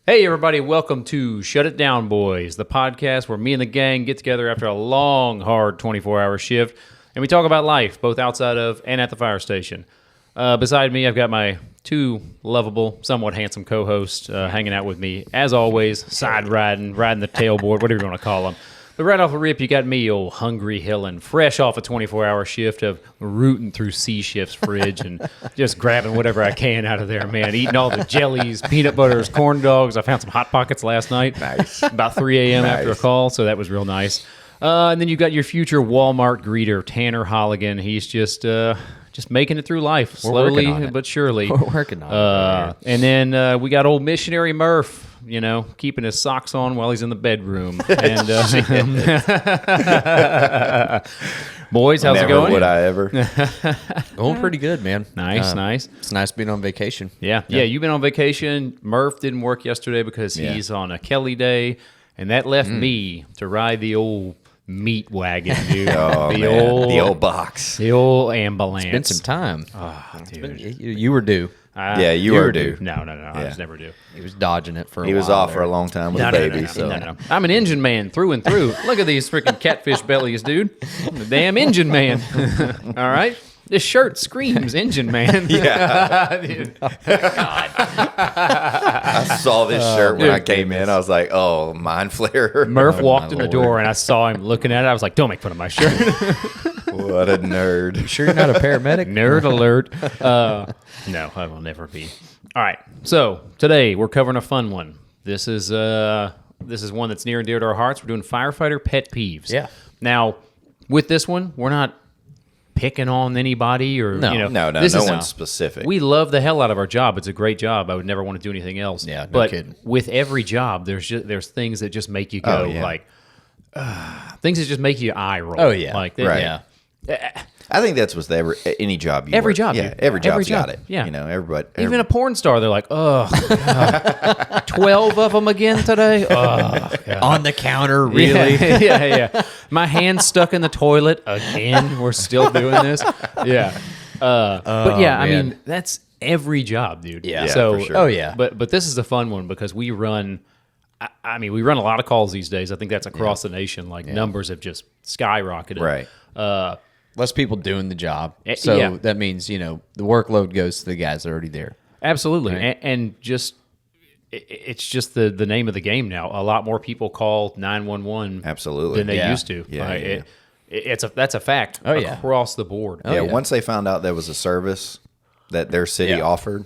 Hey, everybody, welcome to Shutitdownboys, the podcast where me and the gang get together after a long, hard 24-hour shift, and we talk about life, both outside of and at the fire station. Beside me, I've got my two lovable, somewhat handsome co-hosts hanging out with me, as always, side riding the tailboard, whatever you want to call them. But right off the rip, you got me, old hungry Hillin, fresh off a 24-hour shift of rooting through C-Shift's fridge and just grabbing whatever I can out of there, man. Eating all the jellies, peanut butters, corn dogs. I found some Hot Pockets last night. Nice. About 3 a.m. after a call, so that was real nice. And then you got your future Walmart greeter, Tanner Holligan. He's just making it through life, slowly but surely. We're working on it. And then we got old missionary Murph, keeping his socks on while he's in the bedroom. And boys, how's it going? Would I ever? Going pretty good, man. Nice. It's nice being on vacation. Yeah, you've been on vacation. Murph didn't work yesterday because he's on a Kelly day, and that left me to ride the old meat wagon, dude. The old box. The old ambulance. It's been some time. Oh, dude. You were due. You were due. No. I was never due. He was dodging it for a while. He was off there. for a long time with a baby. No. I'm an engine man through and through. Look at these freaking catfish bellies, dude. I'm a damn engine man. All right? This shirt screams engine man. Yeah. Dude. I saw this shirt when I came in. I was like, oh, mind flare. Murph Oh, walked in my the door, and I saw him looking at it. I was like, don't make fun of my shirt. What a nerd. You sure you're not a paramedic? Nerd alert. No, I will never be. All right. So today we're covering a fun one. This is one that's near and dear to our hearts. We're doing Firefighter Pet Peeves. Yeah. Now, with this one, we're not picking on anybody or No, this is one's specific. We love the hell out of our job. It's a great job. I would never want to do anything else. Yeah, no but kidding. with every job, there's things that just make you go like things that just make you eye roll. Oh, yeah. Like Right. Yeah. I think that's with any job you Every work. job, Yeah, dude. every job's Every job. got it. Yeah. Everybody. Even a porn star, they're like, oh, 12 of them again today? Oh, God. On the counter, really? Yeah. My hand's stuck in the toilet again. We're still doing this. Yeah. But yeah, I man. mean, that's every job, dude. Yeah. So, for sure. Oh, yeah. But this is a fun one because we run. We run a lot of calls these days. I think that's across the nation. Like numbers have just skyrocketed. Right. Less people doing the job. Yeah. So that means, the workload goes to the guys that are already there. Absolutely, Right. and just it's just the name of the game now. A lot more people call 911 Absolutely. than they Yeah. used to. Yeah, That's a fact across the board. Yeah, once they found out there was a service that their city offered,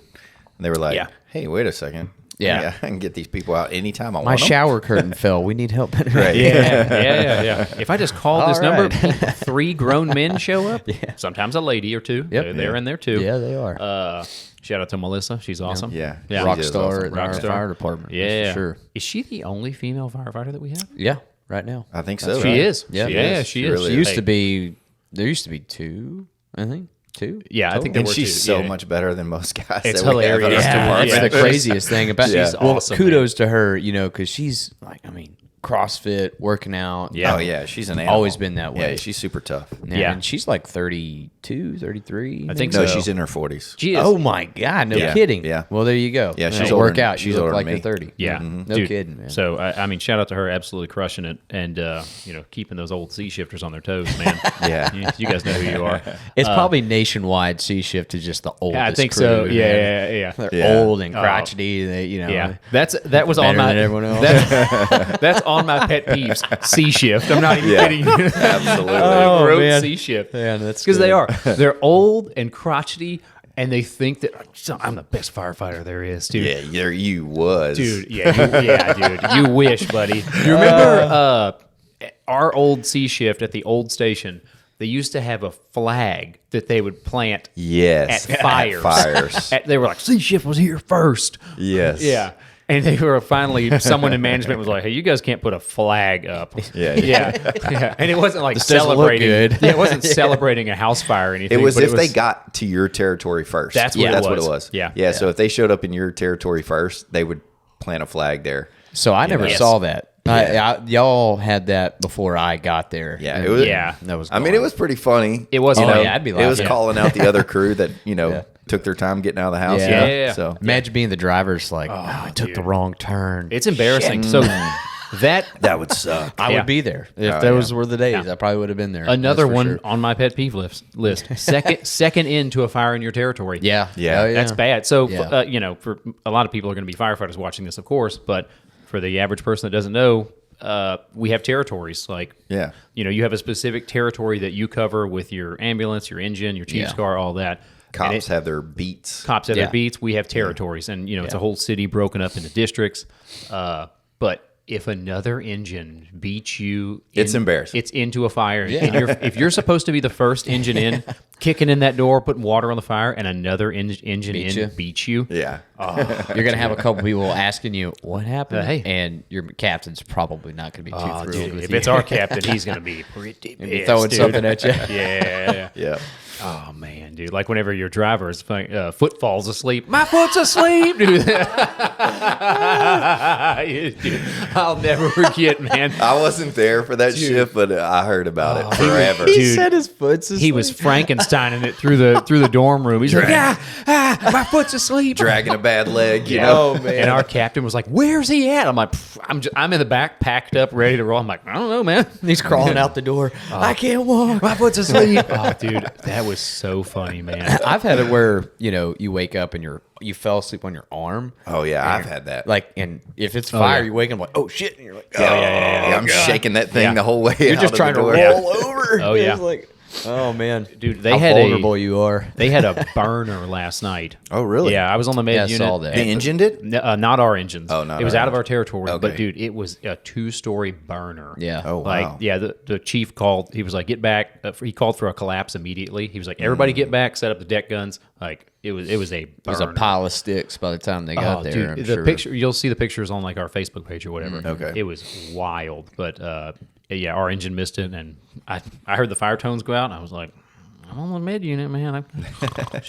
they were like, hey, wait a second. Yeah. I can get these people out anytime I My want them. shower curtain fell. We need help. Right. Yeah. If I just call this All number, right. 3 grown men show up. Sometimes a lady or two. Yep. They're in there too. Yeah, they are. Shout out to Melissa. She's awesome. Yeah. Rock She is star awesome. in our fire department. Yeah. That's for sure. Is she the only female firefighter that we have? Yeah, right now. I think so. She right? is. Yeah. She She is. really There used Hey. to be 2, I think. 2? Yeah, I think there And were she's 2. so Yeah. much better than most guys. It's that we have in hilarious. our Yeah, department. It's the craziest thing about She's awesome, kudos to her, because she's like, CrossFit, working out. Yeah. Oh, yeah. She's an animal. Always been that way. Yeah, she's super tough. Yeah. And she's like 32, 33. I think No, so. she's in her 40s. She is. Oh my God! No Yeah. kidding. Yeah. Well, there you go. Yeah, she's work older than- out. she's You look older like than you're me. 30. Yeah, No Dude, kidding, man. So shout out to her, absolutely crushing it, and keeping those old sea shifters on their toes, man. Yeah. you guys know who you are. It's probably nationwide. C Shift is just the oldest. I think crew, so. man. Yeah. They're Yeah. old and crotchety. They, Yeah, that was better on my than everyone else. That's on my pet peeves. C shift. I'm not even kidding you. Absolutely. Oh, Road man. C shift. Yeah, that's because they good. are. They're old and crotchety, and they think that I'm the best firefighter there is, dude. Yeah, you was. Dude, dude. You wish, buddy. You remember our old C shift at the old station? They used to have a flag that they would plant Yes. at fires. Fires. They were like, C shift was here first. Yes. Yeah. And they were finally, someone in management was like, hey, you guys can't put a flag up. Yeah. And it wasn't like This doesn't look celebrating. good. Yeah, it wasn't celebrating a house fire or anything. It was but if they got to your territory first. That's what it what was. it was. Yeah. Yeah. So if they showed up in your territory first, they would plant a flag there. So I never Yes. saw that. Y'all had that before I got there. Yeah. And It was, Yeah. that was. I mean, it was pretty funny. It was, You you know, know, yeah, I'd be It was laughing. calling out the other crew that, Yeah. took their time getting out of the house. Yeah. Yeah. So Imagine being the driver's like, I took the wrong turn. It's embarrassing. So that would suck. I Yeah. would be there. If Oh, those yeah. were the days, I probably would have been there. another That's for one sure. on my pet peeve list. Second into a fire in your territory. Yeah. Yeah. Oh, yeah. That's bad. So, Yeah. for a lot of people are going to be firefighters watching this, of course, but for the average person that doesn't know, we have territories. Like, Yeah. you have a specific territory that you cover with your ambulance, your engine, your chief's Yeah. car, all that. Cops have their beats. Cops have Yeah. their beats. We have territories, and it's a whole city broken up into districts. But if another engine beats you, It's embarrassing. It's into a fire. And if you're supposed to be the first engine in, kicking in that door, putting water on the fire, and another engine beats you. Yeah. You're going to have a couple people asking you, what happened? Hey. And your captain's probably not going to be too thrilled Dude, with if you. it's our captain, he's going to be pretty pissed, throwing dude. something at you. Yeah. Yeah. Oh man, dude! Like whenever your driver's foot falls asleep, my foot's asleep, dude. Dude, I'll never forget, man. I wasn't there for that shift, but I heard about it forever. Dude, He said his foot's He was Frankensteining it through the dorm room. He's like, my foot's asleep. Dragging a bad leg, you Yeah. know. Oh, man. And our captain was like, "Where's he at?" I'm like, "I'm in the back, packed up, ready to roll." I'm like, "I don't know, man." He's crawling out the door. I can't walk. My foot's asleep. Oh, dude, that was so funny, man. I've had it where, you wake up and you fell asleep on your arm. Oh, yeah, I've had that. Like, and if it's fire, yeah. you wake up like, oh shit. And you're like, Yeah, I'm shaking that thing Yeah. the whole way You're out just of trying the to door. roll over. Oh, yeah. It's like, oh, man. Dude, they How had vulnerable you are. They had a burner last night. Oh, really? Yeah, I was on the med Yeah, I unit. saw that. The engine did? Not our engines. Oh, not It was our out of our engines. territory, but Okay. dude, it was a 2-story burner. Yeah. Oh, Like, wow. yeah, the chief called. He was like, "Get back!" He called for a collapse immediately. He was like, "Everybody, get back! Set up the deck guns!" Like, it was a burner. It was a pile of sticks by the time they got there. Dude, I'm the sure. picture you'll see the pictures on like our Facebook page or whatever. Okay. It was wild, but yeah, our engine missed it, and I heard the fire tones go out, and I was like, "I'm on the med unit, man." I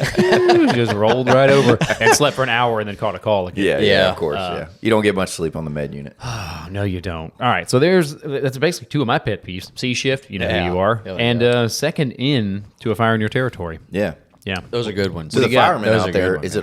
just rolled right over and slept for an hour, and then caught a call again. Yeah, Yeah. of course. Yeah. You don't get much sleep on the med unit. Oh, no, you don't. All right, so that's basically 2 of my pet peeves. C shift, you know Yeah. who you are, Hell and second in to a fire in your territory. Yeah. Yeah. Those are good ones. So the you got? firemen Those out are good there, ones,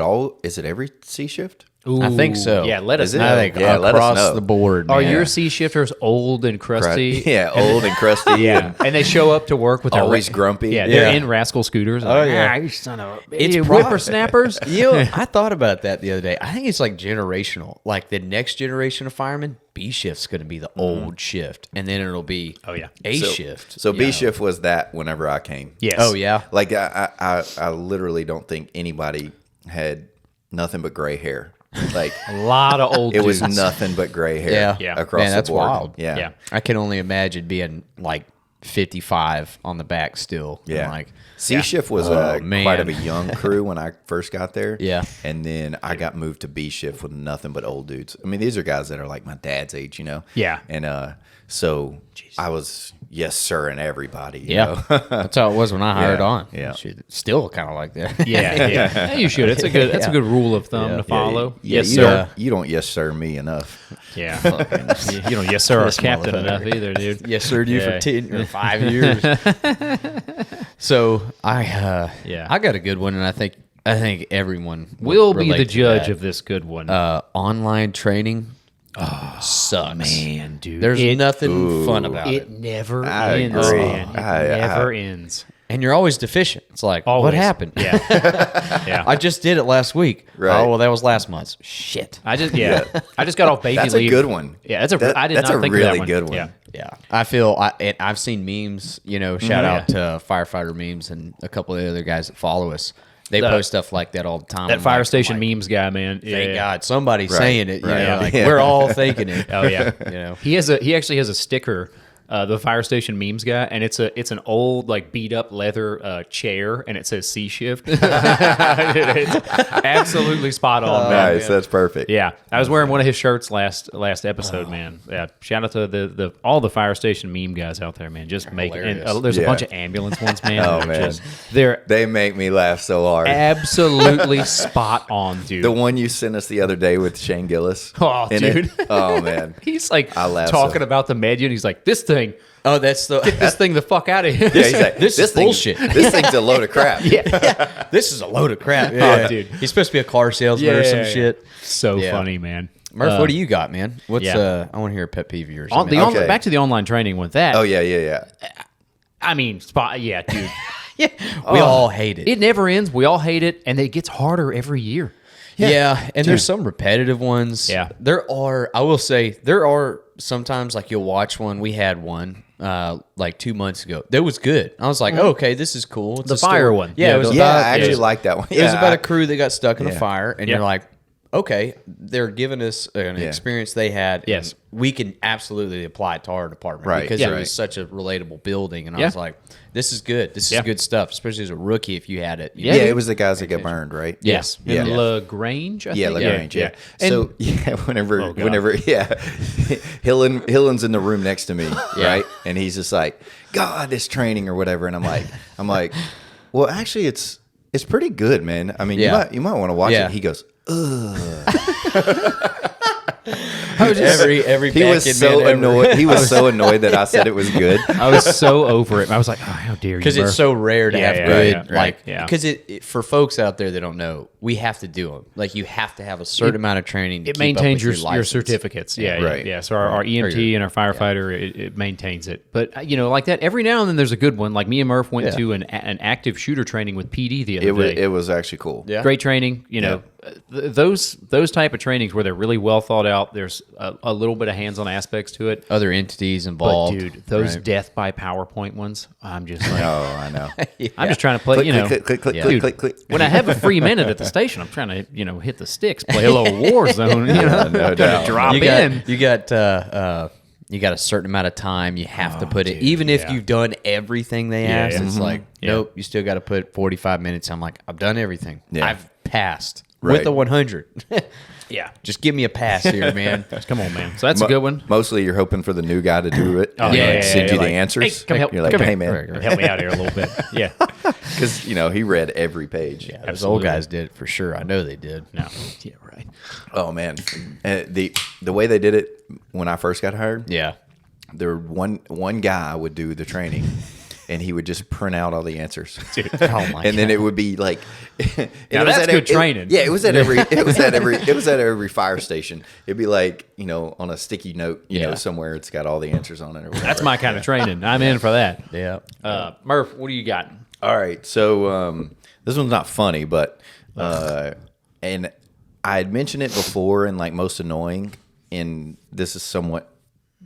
is it every C shift? I think so. Yeah, let us Is it? know. I think Yeah, let us across know. the board. Are man. your C shifters old and crusty? Yeah, old and crusty. Yeah, and they show up to work with Always their grumpy. Yeah, they're Yeah. in rascal scooters. Oh, yeah. You son of a It's you prob- whippersnappers. I thought about that the other day. I think it's like generational. Like the next generation of firemen, B shift's going to be the old shift, and then it'll be Oh, yeah. A So- shift. So B Yeah. shift was that whenever I came. Yes. Oh yeah. Like I literally don't think anybody had nothing but gray hair. Like A lot of old it was dudes. nothing but gray hair. Yeah. Yeah. Across Man, the that's board. wild. Yeah. Yeah. I can only imagine being like 55 on the back still. and Yeah. like C shift was man. quite of a young crew when I first got there. Yeah. And then I got moved to B shift with nothing but old dudes. I mean, these are guys that are like my dad's age, you know? Yeah. And so I was yes sir and everybody. You yeah, know? that's how it was when I hired Yeah. on. Yeah. Shit, still kind of like that. Yeah, yeah. You should. That's a good rule of thumb Yeah. to follow. Yeah, Yes, you sir. Don't, you don't yes sir me enough. Yeah. You don't yes sir our captain enough either, dude. Yes, sir. You Yeah. for 10 or 5 years. So I got a good one, and I think everyone We'll would be relate the to judge that. of this good one. Online training. Sucks. Man, dude. There's it, nothing fun about it. It never I ends, agree. man. It never ends. And you're always deficient. It's like, Always. what happened? Yeah. Yeah. I just did it last week. Right. Oh, well, that was last month's. Shit. I just got off baby That's leave. a good one. Yeah, I did that's not a think really of that one. good one. Yeah. Yeah. I feel, I've seen memes, shout out to Firefighter memes and a couple of the other guys that follow us. They post stuff like that all the time. That I'm fire like- station I'm like, memes guy, man. Thank Yeah. God somebody's saying it. right. Like Yeah. we're all thinking it. Oh yeah. You know. He actually has a sticker, the fire station memes guy, and it's an old like beat up leather chair, and it says C shift. It's absolutely spot on, man. Nice. That's perfect. Yeah, I was wearing one of his shirts last episode, man. Yeah, shout out to all the fire station meme guys out there, man. Just making. And, hilarious. there's a Yeah. bunch of ambulance ones, man. Oh, They're man. they're They make me laugh so hard. absolutely spot on, dude. The one you sent us the other day with Shane Gillis. Oh, in dude. it. Oh, man. He's like I laugh talking so- about the med unit. He's like, this thing. Oh, that's the. Get this thing the fuck out of here. Yeah, he's like, This is bullshit. This thing's a load of crap. This is a load of crap. Oh, dude. He's supposed to be a car salesman or some shit. So Yeah. funny, man. Murph, what do you got, man? What's yeah. I want to hear a pet peeve of yours. On, man. Okay. back to the online training with that. Oh yeah. I mean, yeah, dude. We all hate it. It never ends. We all hate it, and it gets harder every year. Yeah, and there's some repetitive ones. Yeah. I will say, there are sometimes like you'll watch one. We had one like 2 months ago. That was good. I was like, oh, okay, this is cool. It's The a story. fire one. Yeah, it was Yeah, about, I actually like that one. it was Yeah, about a crew that got stuck in a Yeah. fire, and Yeah. you're like, okay, they're giving us an experience they had. and Yes. we can absolutely apply it to our department Right, because yeah. it Right. was such a relatable building. And I Yeah. was like, this is good. This Yeah. is good stuff, especially as a rookie if you had it. Yeah, dude. it was the guys that got burned, right? Yes. Yeah. In LaGrange, I Yeah, think. LaGrange. Yeah. And So whenever, Oh, God. Hillen's in the room next to me, right? And he's just like, God, this training or whatever. And I'm like, well, actually, it's pretty good, man. I mean, Yeah. you might want to watch Yeah. it. He goes, every he was so annoyed. He was so annoyed that I said it was good. I was so over it. I was like, oh, how dare you? because it's Murph. so rare to Yeah, have yeah, good yeah, right, like yeah. because it for folks out there that don't know, we have to do them. Like you have to have a certain amount of training to It keep maintains up with your license. certificates. Yeah, Right. yeah. So our EMT and our firefighter, it maintains it. But like that, every now and then there's a good one. Like me and Murph went Yeah. to an active shooter training with PD the other day. It was actually cool. Yeah. Great training. Those type of trainings where they're really well thought out. There's a little bit of hands-on aspects to it. Other entities But involved. dude, those right? death by PowerPoint ones, I'm just like, Oh, I know. I'm just trying to play. Click, Yeah. click, click, click. When I have a free minute at the station, I'm trying to hit the sticks, play a little Warzone. No to doubt. drop you in. you got a certain amount of time you have to put it. Even if yeah. you've done everything they asked, yeah. it's like, Yeah. nope, you still got to put 45 minutes. I'm like, I've done everything. Yeah. I've passed Right. with the 100. Yeah, Just give me a pass here, man. come on, man. So that's a good one. Mostly you're hoping for the new guy to do it. Oh, and, yeah, like, yeah, send yeah, you the like, answers. Hey, come help, You're like, come hey, here. man. Help me out here a little bit. Yeah, Because, he read every page. Yeah, those old guys did it for sure. I know they did. no, yeah, right. Oh, man. The way they did it when I first got hired, Yeah. there one guy would do the training. And he would just print out all the answers, Oh my and then it would be like, Now that's good training. Yeah, it was at every fire station. It'd be like on a sticky note, Yeah. somewhere it's got all the answers on it. Or whatever. That's my kind of training. I'm in for that. Yeah. Murph, what do you got? All right, so this one's not funny, but and I had mentioned it before in like most annoying, and this is somewhat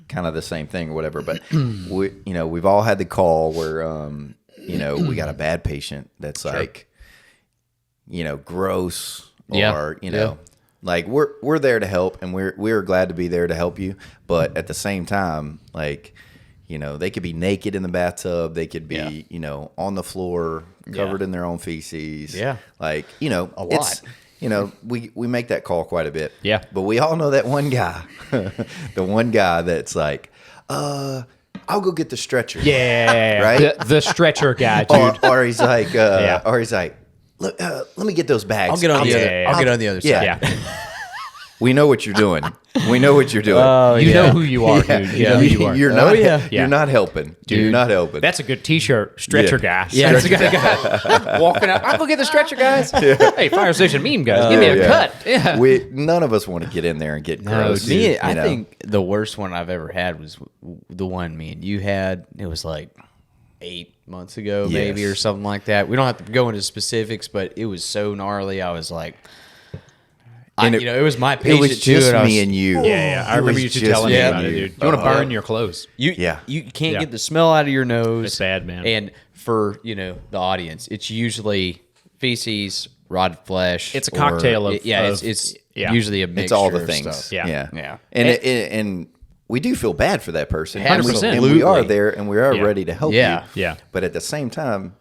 kind of the same thing or whatever. But we've all had the call where we got a bad patient that's like gross Yeah. or Yeah. like we're there to help, and we're glad to be there to help you, but at the same time, like. They could be naked in the bathtub. They could be, on the floor, covered in their own feces. Yeah. Like, A lot. we make that call quite a bit. Yeah. But we all know that one guy, the one guy that's like, I'll go get the stretcher. Yeah, Right? The stretcher guy, dude. Or he's like, Yeah. let me get those bags. I'll get on the other. yeah, I'll get on the other Yeah. side. Yeah, We know what you're doing. We know what you're doing. you know who you are, dude. You know who you are. You're not. yeah. You're not helping. You're not helping. That's a good T-shirt. Stretcher guy. Yeah. That's a good guy. Walking out. I'll go get the stretcher guys. Hey, fire station meme guys, give me a cut. Yeah. None of us want to get in there and get gross. Me, I you know? think the worst one I've ever had was the one me and you had. It was like 8 months ago, maybe, Yes. or something like that. We don't have to go into specifics, but it was so gnarly. I was like, And it was my It patient was too. just and I was- me and you. Yeah. I It remember was you two just telling me me about and it, you. dude. You want to burn your clothes? You Yeah. you can't Yeah. get the smell out of your nose. It's bad, man. And for the audience, it's usually feces, rotted flesh. It's a cocktail of- it's yeah. usually a mixture. It's all the of things. stuff. Yeah. Yeah. And we do feel bad for that person. 100%. And we are Absolutely. there and we are Yeah. ready to help Yeah. you. Yeah. But at the same time,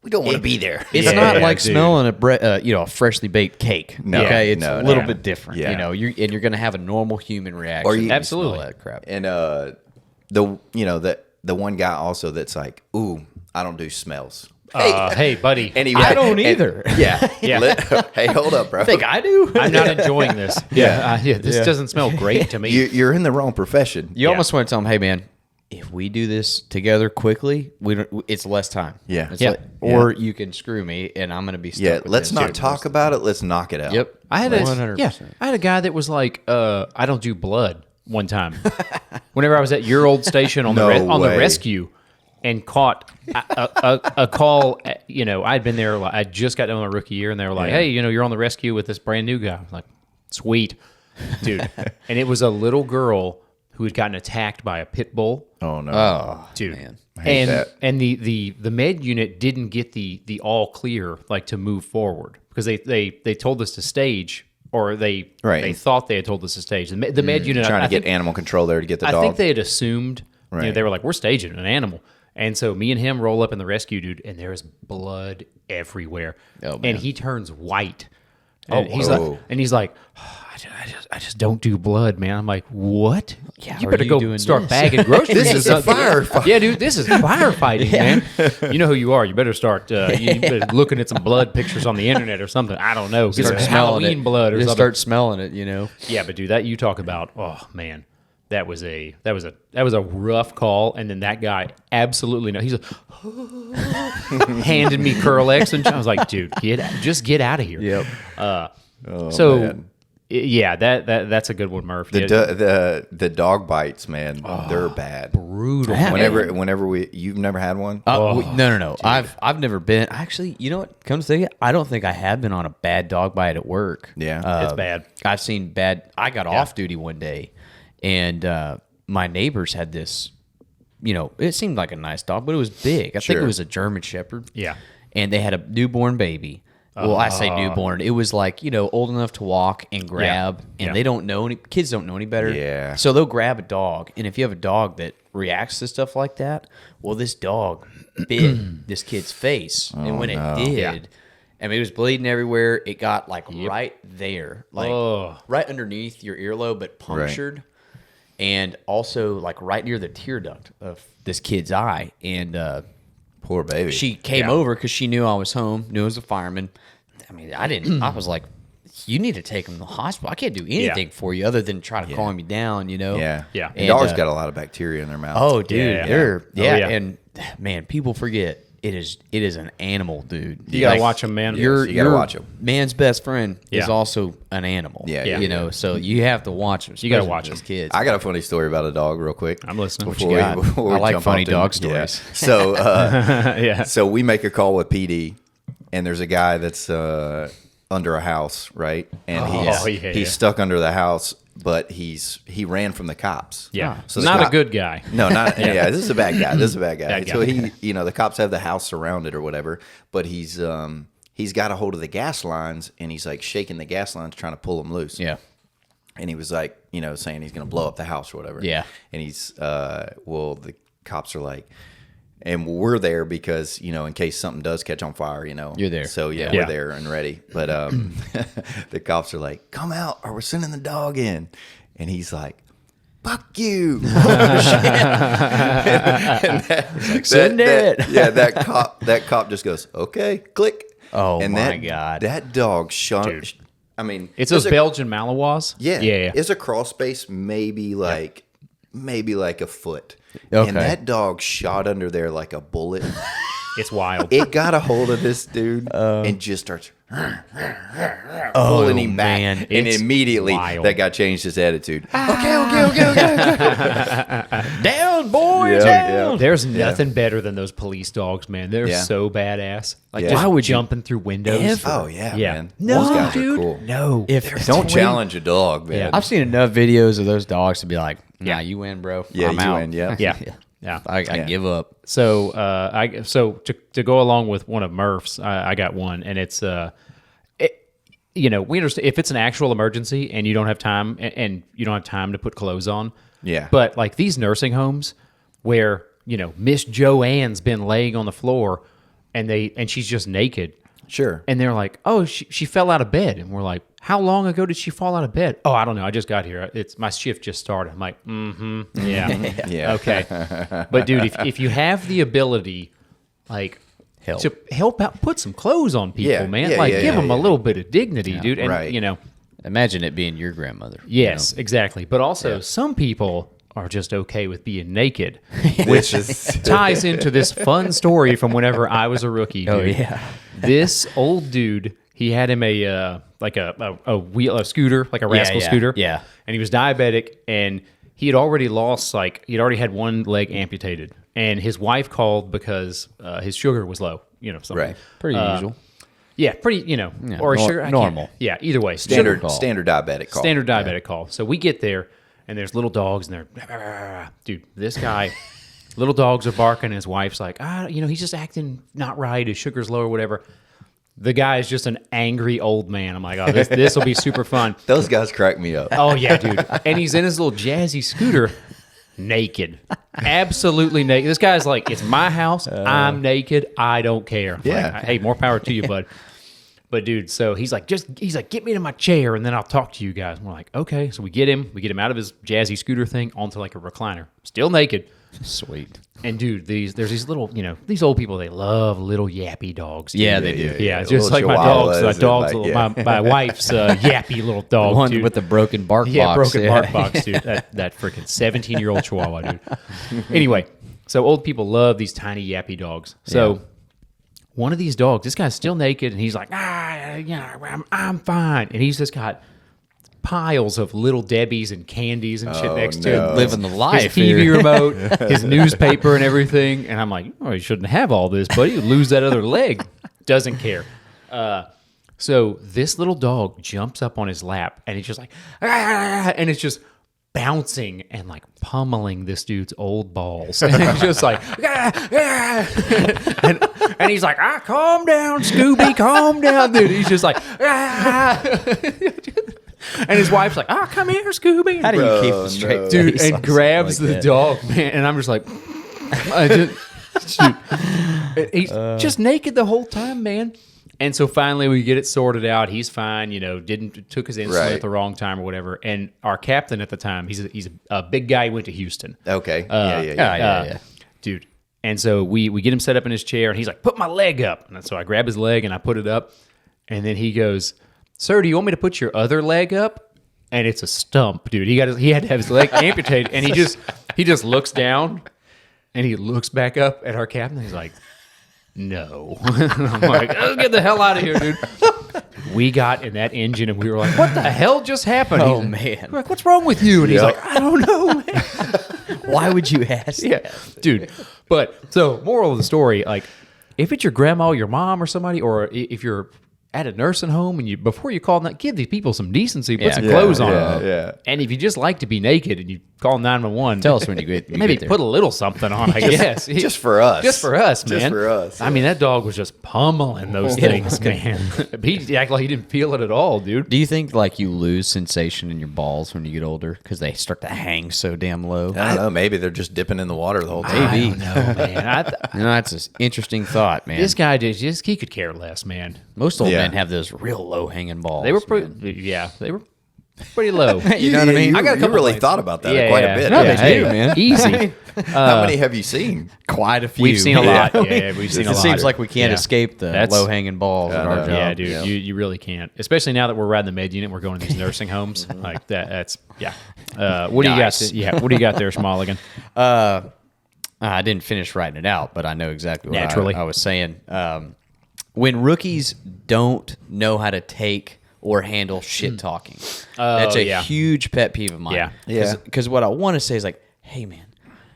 we don't want to be there. It's Yeah, not like dude. smelling a freshly baked cake. No, okay, it's no, a little no. bit different. Yeah. You're going to have a normal human reaction. Or when you- smell Absolutely. that crap. And the one guy also that's like, ooh, I don't do smells. Hey, buddy. And he I don't and- either. Yeah. Yeah. Hey, hold up, bro. Think I do? I'm not enjoying this. This Yeah. doesn't smell great to me. You're in the wrong profession. You almost want to tell them, hey man, if we do this together quickly, it's less time. Yeah. It's Yeah. or you can screw me, and I'm going to be stuck. Yeah, with let's this. not talk about it. Let's knock it out. Yep. I had 100%. I had a guy that was like, I don't do blood one time. Whenever I was at your old station on No on the way. rescue and caught a call, I'd been there, I just got done my rookie year, and they were like, hey, you're on the rescue with this brand new guy. I was like, sweet, dude. And it was a little girl who had gotten attacked by a pit bull. Oh no. Dude. Man. I hate that. And the med unit didn't get the all clear like to move forward because they told us to stage, or they thought they had told us to stage. The med unit Trying I to get think, animal control there to get the I dog. think they had assumed Right. they were like, we're staging an animal. And so me and him roll up in the rescue, dude, and there's blood everywhere. Oh, man. And he turns white. And whoa. he's like, I just don't do blood, man. I'm like, what? Yeah, you are better you go doing start this? bagging groceries. This is a firefight. Yeah, dude, this is firefighting, man. You know who you are. You better start you better looking at some blood pictures on the internet or something. I don't know. Get some smelling Halloween it. blood or Just something. start smelling it, Yeah, but dude, that you talk about, oh man, that was a rough call. And then that guy absolutely no. He's like, handed me Curl-X, and I was like, dude, just get out of here. Yep. man. Yeah, that's a good one, Murph. The dog bites, man, they're bad. Brutal. Whenever you've never had one. No. I've never been. Actually, you know what? Come to think of it, I don't think I have been on a bad dog bite at work. Yeah. It's bad. I've seen bad. I got off duty one day, and my neighbors had this. It seemed like a nice dog, but it was big. I think Sure. it was a German Shepherd. Yeah. And they had a newborn baby. Well, I say newborn. It was like, old enough to walk and grab, and Yeah. they don't know kids don't know any better. Yeah. So they'll grab a dog, and if you have a dog that reacts to stuff like that, well, this dog bit this kid's face, and when it did, Yeah. I mean, it was bleeding everywhere. It got like right there, like right underneath your earlobe, but punctured, and also like right near the tear duct of this kid's eye, and Poor baby. she came over because she knew I was home, knew I was a fireman. I mean, I didn't. I was like, "You need to take him to the hospital. I can't do anything for you other than try to calm you down." Yeah. Yeah. And dogs got a lot of bacteria in their mouth. Oh, dude, Yeah. they're Yeah. and man, people forget it is an animal, dude. You gotta watch 'em, man. Your, Yes, you gotta your watch 'em. Man's best friend is Yeah. also an animal. Yeah, yeah. you know, so you have to watch them. You gotta watch those 'em. kids. I got a funny story about a dog, real quick. I'm listening. What you got? before I we like jump funny off dog yeah. stories. So, Yeah. so we make a call with PD, and there's a guy that's under a house, right? And he's stuck under the house, but he ran from the cops. Yeah. So So the not a cop- good guy. No, not yeah. This is a bad guy. This is a bad guy. Bad guy. So the cops have the house surrounded or whatever, but he's got a hold of the gas lines, and he's like shaking the gas lines trying to pull them loose. Yeah. And he was like, saying he's going to blow up the house or whatever. Yeah. And he's, the cops are like, and we're there because, in case something does catch on fire, You're there. So, Yeah. we're there and ready. But the cops are like, come out or we're sending the dog in. And he's like, fuck you. Send it. Yeah, that cop just goes, okay, click. Oh, and my God. That dog shot. Dude. I mean, It's there's those Belgian Malinois. yeah. Yeah. It's a crawl space, maybe like a foot. Okay. And that dog shot under there like a bullet. It's wild. It got a hold of this dude and just starts pulling him back. man. And It's immediately wild. that guy changed his attitude. Down, boys, Yeah, down. yeah. There's nothing better than those police dogs, man. They're Yeah. so badass. Like Yeah. just Why would you jumping through windows. ever? Oh, yeah, Yeah. man. No, Those guys dude. are cool. No. If Don't challenge a dog, man. Yeah. I've seen enough videos of those dogs to be like, nah, Yeah. you win, bro. Yeah, I'm you out. win, yeah. Yeah. Yeah. I give up. So to go along with one of Murph's, I got one, and it's we understand if it's an actual emergency and you don't have time and you don't have time to put clothes on. Yeah. But like these nursing homes where Miss Joanne's been laying on the floor and she's just naked. Sure. And they're like, oh, she fell out of bed. And we're like, how long ago did she fall out of bed? Oh, I don't know. I just got here. My shift just started. I'm like, yeah. Yeah. Okay. But dude, if you have the ability, like, to help out, put some clothes on people, Yeah. man. Yeah, Like, yeah, give yeah, them a yeah. little bit of dignity, dude. And, right. Imagine it being your grandmother. yes, exactly. But also, some people, are just okay with being naked, which ties into this fun story from whenever I was a rookie. Dude. Oh yeah, This old dude, he had him a scooter, like a rascal scooter. Yeah. And he was diabetic, and he had already had one leg amputated, and his wife called because his sugar was low. Something. Right. pretty usual. Yeah, pretty. Or sugar normal. Yeah, either way, Standard call. standard diabetic call. Standard diabetic call. So we get there, and there's little dogs, and they're, dude, this guy, little dogs are barking, and his wife's like, he's just acting not right, his sugar's low or whatever. The guy is just an angry old man. I'm like, oh, this will be super fun. Those guys crack me up. Oh, yeah, dude. And he's in his little jazzy scooter, naked. Absolutely naked. This guy's like, it's my house, I'm naked, I don't care. I'm Yeah. like, hey, more power to you, bud. But dude, so he's like, get me to my chair and then I'll talk to you guys. And we're like, okay. So we get him out of his jazzy scooter thing onto like a recliner, still naked. Sweet. And dude, there's these little, these old people, they love little yappy dogs. Dude. Yeah, they do. Yeah, just like my dogs. My wife's yappy little dog. The one dude. with the broken bark box. Yeah, broken bark box, dude. That freaking 17-year-old Chihuahua, dude. Anyway, so old people love these tiny yappy dogs. So one of these dogs, this guy's still naked, and he's like, I'm fine. And he's just got piles of Little Debbies and candies and shit next to him. Living the life. His TV here. remote, his newspaper and everything. And I'm like, oh, you shouldn't have all this, buddy. You lose that other leg. Doesn't care. So this little dog jumps up on his lap, and he's just like, and it's just bouncing and like pummeling this dude's old balls. And it's just like, and he's like, calm down, Scooby, calm down, dude. He's just like, and his wife's like, come here, Scooby. How do you keep the straight Dude, face and on grabs something the like dog, man. And I'm just like, dude, he's just naked the whole time, man. And so finally we get it sorted out. He's fine, took his insulin at the wrong time or whatever. And our captain at the time, he's a big guy. He went to Houston. Okay. Yeah. Dude. And so we get him set up in his chair, and he's like, put my leg up. And so I grab his leg and I put it up. And then he goes, sir, do you want me to put your other leg up? And it's a stump, dude. He had to have his leg amputated, and he just looks down, and he looks back up at our captain. And he's like, no. And I'm like, let's get the hell out of here, dude. We got in that engine, and we were like, what the hell just happened? Oh, He's man. like, what's wrong with you? And he's like, I don't know, man. Why would you ask? Yeah, dude. But so, moral of the story, like, if it's your grandma, your mom, or somebody, or if you're at a nursing home and before you call them, give these people some decency, put some clothes on them. Yeah. And if you just like to be naked and you call 911, Tell us when you get maybe there. put a little something on, I guess. Just for us. Just for us, man. Just for us. I mean, that dog was just pummeling those things, man. He acted like he didn't feel it at all, dude. Do you think like you lose sensation in your balls when you get older because they start to hang so damn low? I don't know. Maybe they're just dipping in the water the whole time. I don't know, man. That's an interesting thought, man. This guy he could care less, man. Most old men have those real low hanging balls. They were they were pretty low. You know what I mean? I got a couple really points. thought about that Yeah, quite yeah. a bit. No, they actually. do, man. Easy. How many have you seen? Quite a few. We've seen a lot. Yeah. Yeah, we've seen a It lot. seems like we can't Yeah. escape the That's- low hanging balls at our job. Yeah, dude, Yeah. you really can't. Especially now that we're riding the med unit, we're going to these nursing homes like that. That's What do you got? Nice. What do you got there, Schmolligan? I didn't finish writing it out, but I know exactly what Naturally. I was saying. When rookies don't know how to take or handle shit talking, that's a yeah. huge pet peeve of mine. Yeah. Yeah. Because what I want to say is like, hey, man,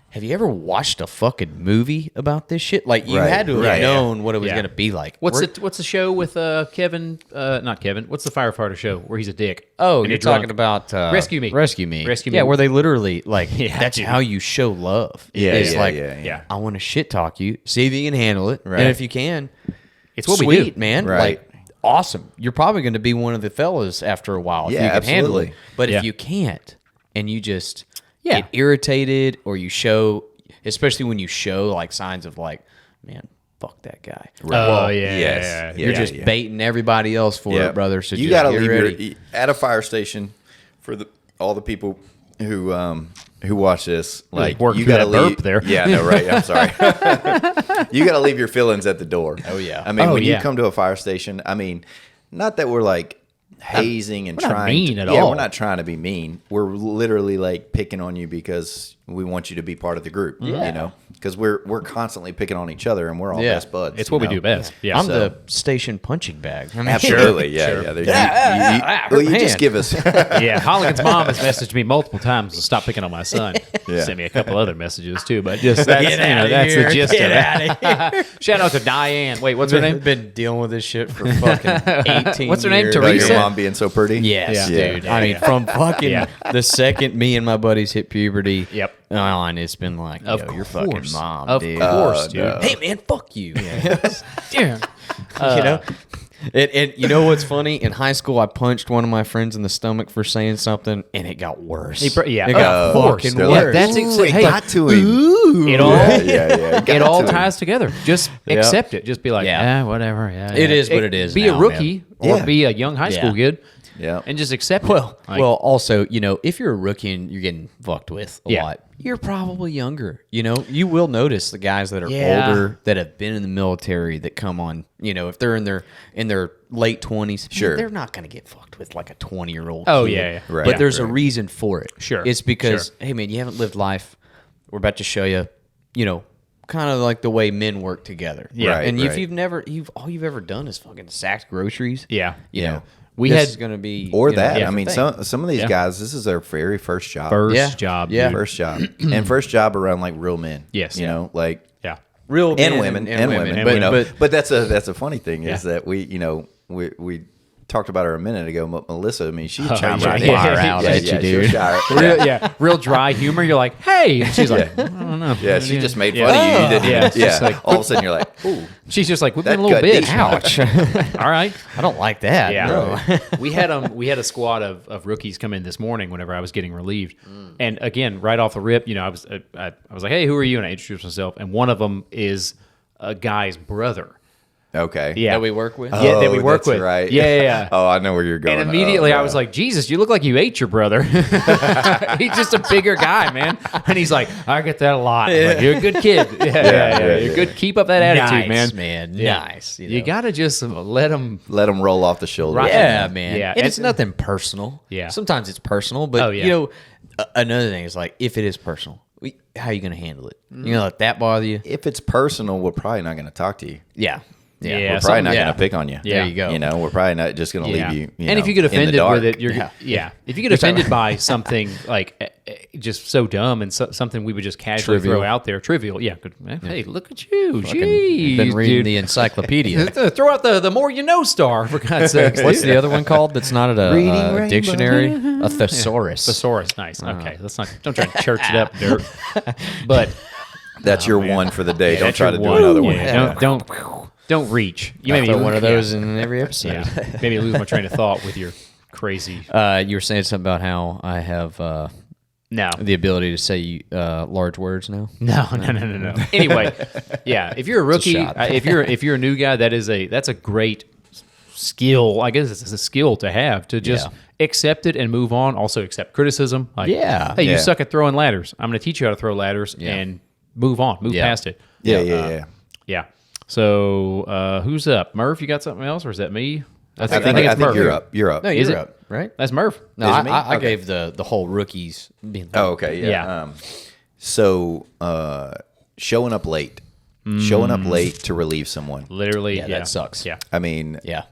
have you ever watched a fucking movie about this shit? Like, you Right, had to have right. known what it was Yeah. going to be like. What's the show with Kevin? Not Kevin. What's the firefighter show where he's a dick? Oh, And you're he's drunk? talking about Rescue Me. Rescue Me. Rescue Me. Yeah, where they literally like Yeah, that's dude. how you show love. Yeah, it's yeah, like yeah. I want to shit talk you, see if you can handle it, Right. and if you can, It's what sweet, we do, man. Right. Like awesome. You're probably going to be one of the fellas after a while if Yeah, you can handle absolutely. it. But Yeah. if you can't, and you just Yeah. get irritated, or you show, especially when you show like signs of like, man, fuck that guy. Oh yeah, yes. yeah, You're just baiting everybody else for Yeah. it, brother. So you got to leave ready. at a fire station for all the people who watch this. Like worked you through got to that leave. burp there. Yeah, no, right. I'm sorry. You got to leave your feelings at the door. Oh, yeah. I mean, Oh, when yeah. you come to a fire station, I mean, not that we're like hazing and we're not trying mean to, at yeah, all. we're not trying to be mean. We're literally like picking on you because we want you to be part of the group, you know, because we're constantly picking on each other and we're all best buds. It's what we you know? do best. Yeah. I'm the station punching bag. I mean, Absolutely, yeah. Well, you just give us. Yeah, Holligan's mom has messaged me multiple times to stop picking on my son. Yeah. Sent me a couple other messages too, but just that's Get outta that's here. the gist Get of it. Shout out to Diane. Wait, what's her name? Been dealing with this shit for fucking 18 What's her name? years. About your Teresa? mom being so pretty. Yes, Yeah. dude. Yeah, I mean, yeah. from fucking Yeah. the second me and my buddies hit puberty, Yep. on, it's been like, Of yo, your fucking course. mom, Of dude. course, dude. no. Hey, man, fuck you. Yeah. You know? And you know what's funny? In high school, I punched one of my friends in the stomach for saying something, and it got worse. Yeah, it got of course. fucking They're worse. like, That's "Ooh, it hey, got to him. it all Yeah. it all to him. ties together. Just accept it. Just be like, Yeah. whatever. Yeah, It yeah. is what it is Be now, a rookie or Yeah. be a young high school kid. Yeah. And just accept Well, it. Like, well, also, you know, if you're a rookie and you're getting fucked with a Yeah. lot, you're probably younger. You know, you will notice the guys that are Yeah. older that have been in the military that come on. You know, if they're in their late 20s, Sure. they're not going to get fucked with like a 20-year-old. Oh, kid. yeah. Right. But there's a Right. reason for it. Sure. It's because Sure. hey, man, you haven't lived life. We're about to show you. You know, kind of like the way men work together. Yeah. Right, and if right. you've all you've ever done is fucking sacked groceries. Yeah. You Yeah. know, We this had- is going to be Or you know, that. a I mean, different thing. some of these Yeah. guys, this is their very first job. first Yeah. job. Yeah. dude. First job. And first job around like real men. Yes. You Yeah. know, like Yeah. real men and women and women. And But, women. but that's a funny thing is Yeah. that we talked about her a minute ago. Melissa, I mean, she Oh, chimes yeah. right Yeah. in. Fire out at you, she'll dude. shout. Real dry humor. You're like, hey. And she's like, I don't know. Yeah, she just made Yeah. fun of you. You didn't Yeah, even, it's just like- all of a sudden you're like, ooh. She's just like, within That a little cut bit. deep. Ouch. All right. I don't like that. Yeah. No. we had a squad of rookies come in this morning whenever I was getting relieved. And again, right off the rip, you know, I was like, hey, who are you? And I introduced myself. And one of them is a guy's brother. Okay. Yeah. That we work with. Yeah, that we work that's with. Right. Yeah. Oh, I know where you're going. And immediately Oh, I was like, Jesus, you look like you ate your brother. He's just a bigger guy, man. And he's like, I get that a lot. I'm like, you're a good kid. Yeah. You're good. Keep up that attitude, man. Yeah. Nice. You got to just let him. let them roll off the shoulder. Right. Yeah, man. Yeah, And it's and- nothing personal. Yeah. Sometimes it's personal, but Oh, yeah. you know, another thing is like if it is personal, how are you going to handle it? You gonna let that bother you? If it's personal, we're probably not going to talk to you. Yeah. Yeah, We're probably something- not yeah. going to pick on you. Yeah. There you go. You know, we're probably not just going to Yeah. leave you. And if you get in the offended dark. with it, you're Yeah. If you get offended by something like just so dumb and something we would just casually Trivial. throw out there, trivial. Yeah. Good. Hey, look at you. Jeez, Been reading dude. the encyclopedia. Throw out the more you know star for God's sakes. What's dude. the other one called? That's not a Reading Rainbow. dictionary. A thesaurus. Thesaurus? Nice. Okay, let's not. Don't try to church it up, dirt. But that's your one for the day. Don't that's try your to do another one. Yeah, Don't reach. You I made me throw one of yeah. those in every episode. Yeah, maybe lose my train of thought with your crazy. You were saying something about how I have No, the ability to say large words now. no. Anyway, yeah, if you're a rookie, shot. if you're a new guy, that's a great skill. I guess it's a skill to have to just accept it and move on. Also accept criticism. Like, Yeah. hey, you Yeah. suck at throwing ladders. I'm going to teach you how to throw ladders and move on, move Yeah. past it. Yeah. Yeah. So who's up? Murph, you got something else, or is that me? I think you're up. You're up. No, Is you're it? up, right? That's Murph. No, Is it I, me? I Okay. gave the whole rookies being. Oh, okay. Yeah. Yeah. So showing up late. Showing up late to relieve someone. Literally, Yeah, that sucks. Yeah. I mean, Yeah.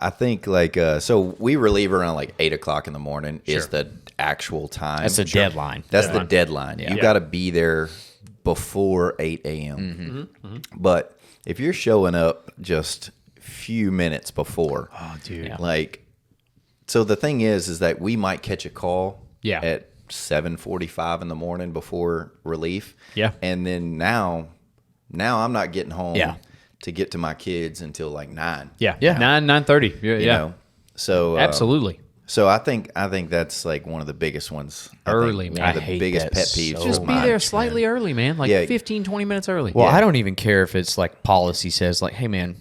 I think like so we relieve around like 8 o'clock in the morning is the actual time. That's the deadline. That's the deadline. You Yeah. got to be there before 8 a.m. But if you're showing up just few minutes before, Oh, dude. like, so the thing is that we might catch a call Yeah. at 7:45 in the morning before relief. Yeah. And then now I'm not getting home Yeah. to get to my kids until like 9. Yeah. Yeah. 9:30. Yeah. You know? So Absolutely. So I think that's like one of the biggest ones. I think Early, man. One of I the hate biggest that pet so peeves. Just of be mine. there slightly early, man. Like Yeah. 15, 20 minutes early. Well, I don't even care if it's like policy says like, hey man,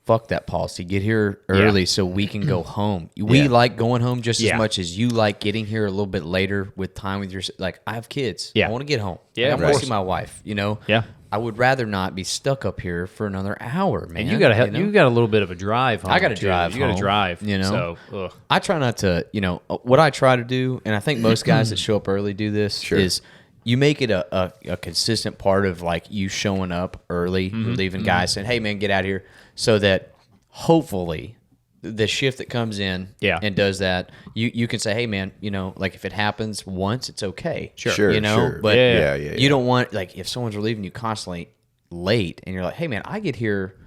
fuck that policy. Get here early so we can go home. We like going home just as much as you like getting here a little bit later with time with your, like, I have kids. I want to get home. I want to see my wife, you know? Yeah. I would rather not be stuck up here for another hour, man. And you got a little bit of a drive home. I got to drive. You got to drive. You know, so I try not to. You know, what I try to do, and I think most guys that show up early do this. Is you make it a consistent part of like you showing up early, leaving guys saying, "Hey, man, get out of here," so that hopefully the shift that comes in and does that, you can say, hey, man, you know, like if it happens once, it's okay. Sure, you know, sure. but you don't want, like, if someone's relieving you constantly late and you're like, hey, man, I get here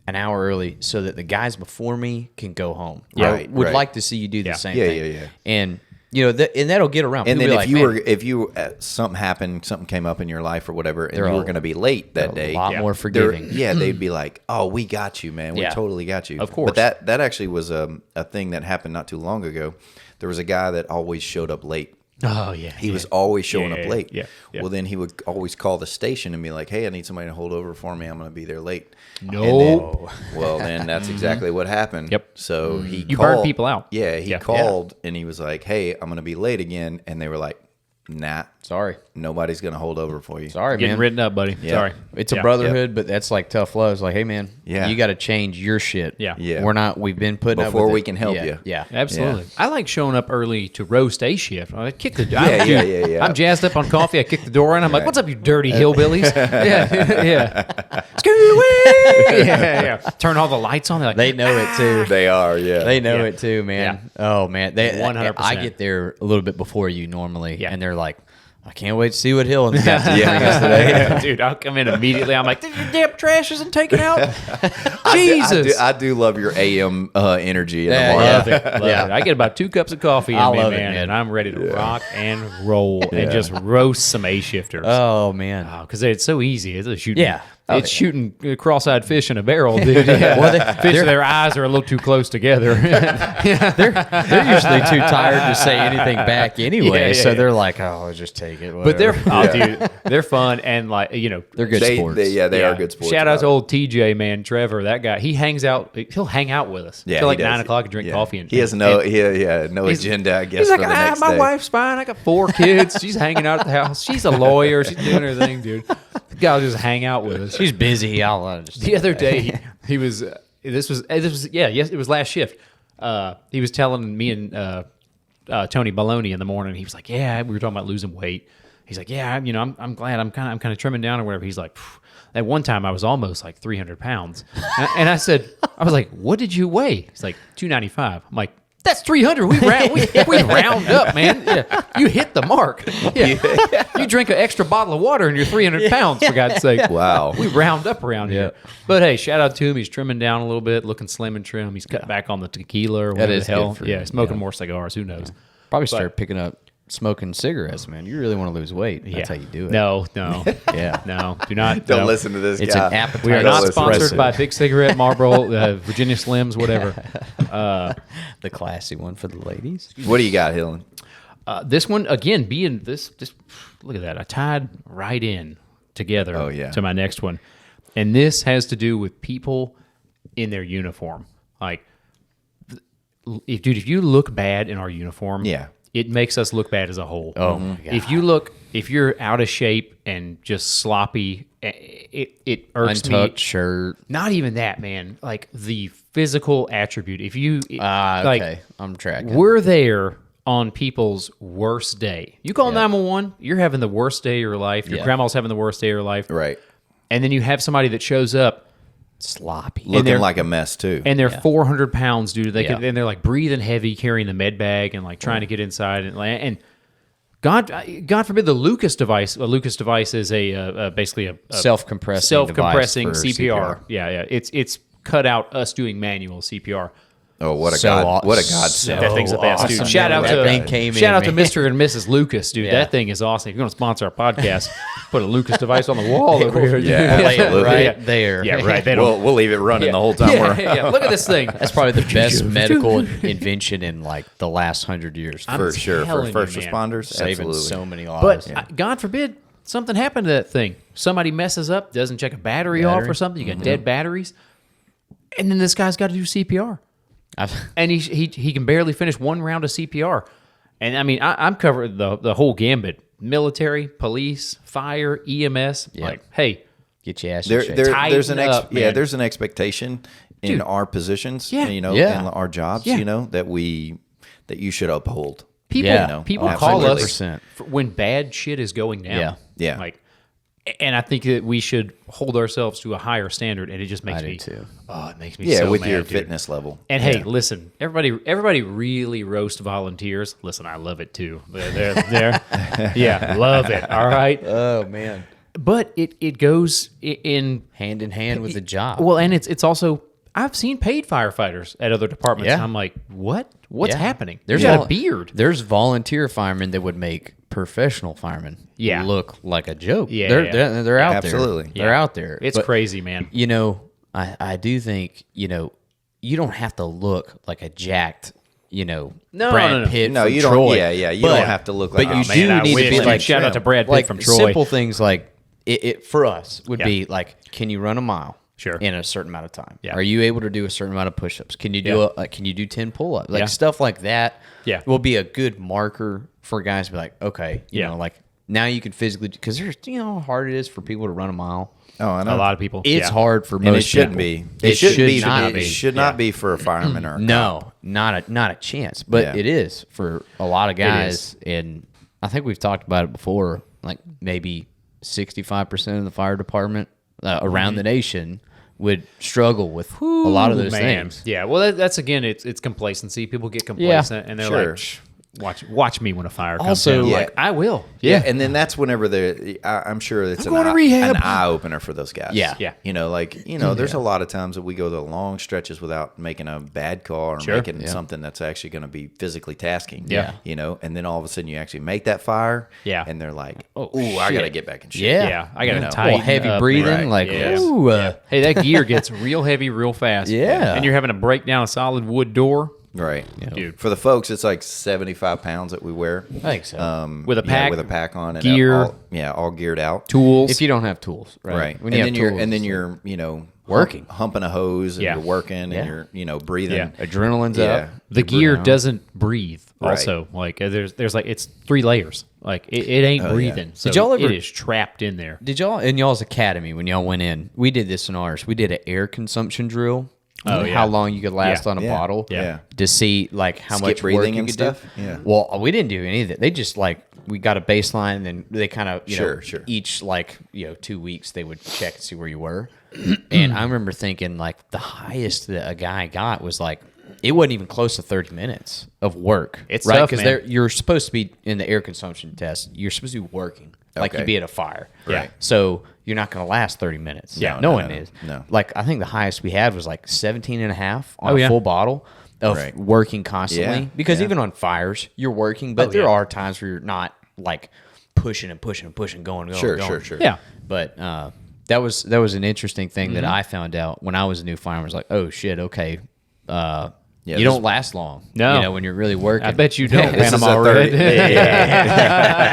an hour early so that the guys before me can go home. I would like to see you do the same thing. Yeah. And, you know, and that'll get around. And People then if you something happened, something came up in your life or whatever, and you were going to be late that day, a lot more forgiving. They'd be like, "Oh, we got you, man. We totally got you." Of course. But that actually was a thing that happened not too long ago. There was a guy that always showed up late. Oh yeah, he was always showing up late. Yeah. Well, then he would always call the station and be like, "Hey, I need somebody to hold over for me. I'm going to be there late." No. Then that's exactly what happened. Yep. So you burn people out. Yeah, he called and he was like, "Hey, I'm going to be late again," and they were like, "Nah, sorry, nobody's going to hold over for you." Sorry, Getting man. written up, buddy. Yeah. Sorry. It's a brotherhood, but that's like tough love. It's like, hey, man, you got to change your shit. Yeah. We've been putting up before with we it. can help you. Yeah. Absolutely. Yeah. I like showing up early to roast a shift. I kick the Yeah. I'm jazzed up on coffee. I kick the door in. I'm like, "What's up, you dirty hillbillies?" yeah. yeah. Turn all the lights on. They're like, They know it too. They are, yeah. They know it too, man. Oh man, they 100%. I get there a little bit before you normally, and they're like, "I can't wait to see what Hill got to bring us today." Dude, I'll come in immediately. I'm like, "Your damn trash isn't taken out." Jesus. I do love your AM energy in the Yeah, morning. Love it. Love it. I get about 2 cups of coffee in I me, love it, man, man. and I'm ready to rock and roll and just roast some A-shifters. Oh man, Because it's so easy. It's a shooting. Yeah. It's shooting cross-eyed fish in a barrel, dude. Yeah. Well, fish, their eyes are a little too close together. they're usually too tired to say anything back anyway, so they're like, "Oh, I'll just take it." But whatever." dude, they're fun and like they're good sports. They are good sports. Shout out to about old TJ, man, Trevor. That guy, he hangs out. He'll hang out with us till like he does. 9 o'clock and drink coffee. And he has no agenda, I guess. He's like, for the next my day. wife's fine. I got 4 kids. She's hanging out at the house. She's a lawyer. She's doing her thing, dude. The guy will just hang out with us. She's busy. I'll just The other day, he was. This was it was last shift. He was telling me and Tony Baloney in the morning. He was like, "Yeah, we were talking about losing weight." He's like, "Yeah, I'm glad I'm kind of trimming down or whatever." He's like, "Phew." At one time I was almost like 300 pounds, and I was like, "What did you weigh?" He's like, 295. I'm like, "That's 300. We round up, man. Yeah, you hit the mark. Yeah. You drink an extra bottle of water and you're 300 pounds, for God's sake. Wow. We round up around here. But hey, shout out to him. He's trimming down a little bit, looking slim and trim. He's cut back on the tequila or whatever is the hell. good for him. Smoking more cigars. Who knows? probably start picking up smoking cigarettes, man. You really want to lose weight. That's how you do it. No. Yeah. No, do not. Don't no. listen to this It's guy. an appetite. We are Don't not listen. sponsored by Big Cigarette, Marlboro, Virginia Slims, whatever. The classy one for the ladies. What do you got, Hillen? This one, again, being this, just look at that. I tied right in together to my next one. And this has to do with people in their uniform. Like, if you look bad in our uniform, it makes us look bad as a whole. Oh, my God. If you're out of shape and just sloppy, it irks me. Untucked shirt. Not even that, man. Like the physical attribute. If you okay, I'm tracking. We're there on people's worst day. You call 911, you're having the worst day of your life. Your grandma's having the worst day of her life. Right. And then you have somebody that shows up sloppy, Looking like a mess, too. and they're 400 pounds, dude. And they're like breathing heavy, carrying the med bag, and like trying to get inside. And God forbid the Lucas device. A Lucas device is basically a self-compressing device for CPR. Yeah. It's cut out us doing manual CPR. Oh, what a godsend. That thing's the best, dude. awesome. Shout out That to thing came in, Mr. man. and Mrs. Lucas, dude. Yeah. That thing is awesome. If you're going to sponsor our podcast, put a Lucas device on the wall over here. Yeah, Lay it absolutely. right there. Yeah, right. They don't, We'll leave it running the whole time. yeah. Look at this thing. That's probably the best medical invention in like the last 100 years. For sure. For telling you, first man. responders, Saving absolutely. so many lives. But God forbid something happened to that thing. Somebody messes up, doesn't check a battery off or something. You got dead batteries. And then this guy's got to do CPR. And he can barely finish one round of CPR. And I mean, I'm covering the whole gambit: military, police, fire, EMS. Yep. Like, hey, get your ass. There's Tighten up, man. there's an expectation in Dude. our positions, Yeah. you know, Yeah. in our jobs, Yeah. you know, that you should uphold. people Yeah. people Oh, call us 100%. when bad shit is going down. Yeah. Yeah. Like, and I think that we should hold ourselves to a higher standard. And it just makes I do me too. Oh, it makes me Yeah, so with mad, your dude. fitness level. And hey, listen, everybody really roast volunteers. Listen, I love it too. They're yeah, love it. All right, Oh man, but it goes in hand in hand with the job. well, and it's also I've seen paid firefighters at other departments. Yeah. And I'm like, what's Yeah. happening? There's You got a vol- beard. There's volunteer firemen that would make professional firemen Yeah. look like a joke. Yeah, they're yeah. they're out Absolutely. there. They're out there. It's But, crazy, man. You know, I do think you don't have to look like a jacked No, Brad no, no. Pitt. No, from you don't. Troy. Yeah. You But- don't have to look like. but you Oh, do man, I need to wish. be Dude, like shout out to Brad Pitt like from Troy. simple things like it for us would Yeah. be like, can you run a mile? Sure. In a certain amount of time. Yeah. Are you able to do a certain amount of push-ups? Can you do Yeah. can you do 10 pull-ups? Like Yeah. stuff like that. Yeah. Will be a good marker for guys to be like, okay, you Yeah. know, like now you can physically because there's how hard it is for people to run a mile. Oh, I know. A lot of people. It's yeah. hard for most And it shouldn't people. be. It shouldn't be. not It should not be for a fireman or a cop. No, not a chance. But Yeah. it is for a lot of is. guys, and I think we've talked about it before. Like maybe 65% of the fire department around the nation would struggle with a lot of those Man. things. Yeah, well, that's again, it's complacency. People get complacent, and they're sure. like, "Shh, watch me when a fire comes Also, down." yeah. Like, I will. Yeah, and then that's whenever I'm sure it's going to rehab. an eye opener for those guys. Yeah. Yeah. You know, there's a lot of times that we go the long stretches without making a bad call or Sure. making something that's actually going to be physically tasking. Yeah. You know, and then all of a sudden you actually make that fire. Yeah. And they're like, Oh, "Ooh, I shit. got to get back in shape." Yeah, I got to You know. tighten Well, heavy up, breathing, man. like Yeah. ooh, Hey, that gear gets real heavy real fast. Yeah. and you're having to break down a solid wood door Right. Dude. For the folks, it's like 75 pounds that we wear. I think so. With a pack, with a pack on, and gear. all geared out. tools. If you don't have tools, right? Right. When you have tools, and then it's you're Working. humping a hose, and Yeah. you're working, and Yeah. you're breathing. Yeah. like, adrenaline's Yeah. up. the You're gear breathing out. doesn't breathe. Right. Also, like there's like it's 3 layers. Like it ain't breathing. So Did y'all ever- it is trapped in there. Did y'all in y'all's academy when y'all went in? We did this in ours. We did an air consumption drill. Oh, yeah. How long you could last Yeah. on a Yeah. bottle? Yeah. To see like how Skip much breathing work you and could stuff? do. Yeah. Well, we didn't do any of that. They just like we got a baseline, and then they kind of Sure. each 2 weeks they would check and see where you were. And I remember thinking like the highest that a guy got was like it wasn't even close to 30 minutes of work. It's right tough, because man. you're supposed to be in the air consumption test. You're supposed to be working like Okay. you'd be at a fire. Right. So you're not going to last 30 minutes. Yeah. No No, one no, is. no. Like I think the highest we had was like 17 and a half on Oh, a yeah. full bottle of Right. working constantly. Yeah, Because yeah. even on fires, you're working, but Oh, there yeah. are times where you're not like pushing and pushing and pushing, going. Sure. Yeah. But that was an interesting thing that I found out when I was a new fireman. I was like, oh shit, okay. Yeah, you this- don't last long. No. You know, when you're really working. I bet you don't, This is Panama a 30 Red.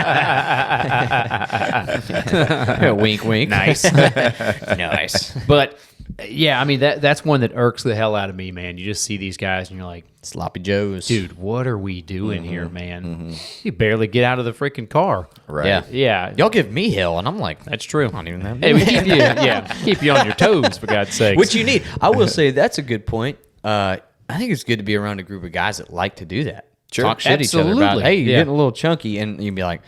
Wink, wink. Nice. Nice. But yeah, I mean that's one that irks the hell out of me, man. You just see these guys and you're like, Sloppy Joes. dude, what are we doing here, man? You barely get out of the freaking car. Right. Yeah. Yeah, Y'all give me hell, and I'm like, that's true. I don't even have Hey, we keep you, keep you on your toes for God's sake. What you need. I will say that's a good point. I think it's good to be around a group of guys that like to do that. Sure. Talk shit to each other about, Absolutely. hey, you're Yeah. getting a little chunky, and you'd be like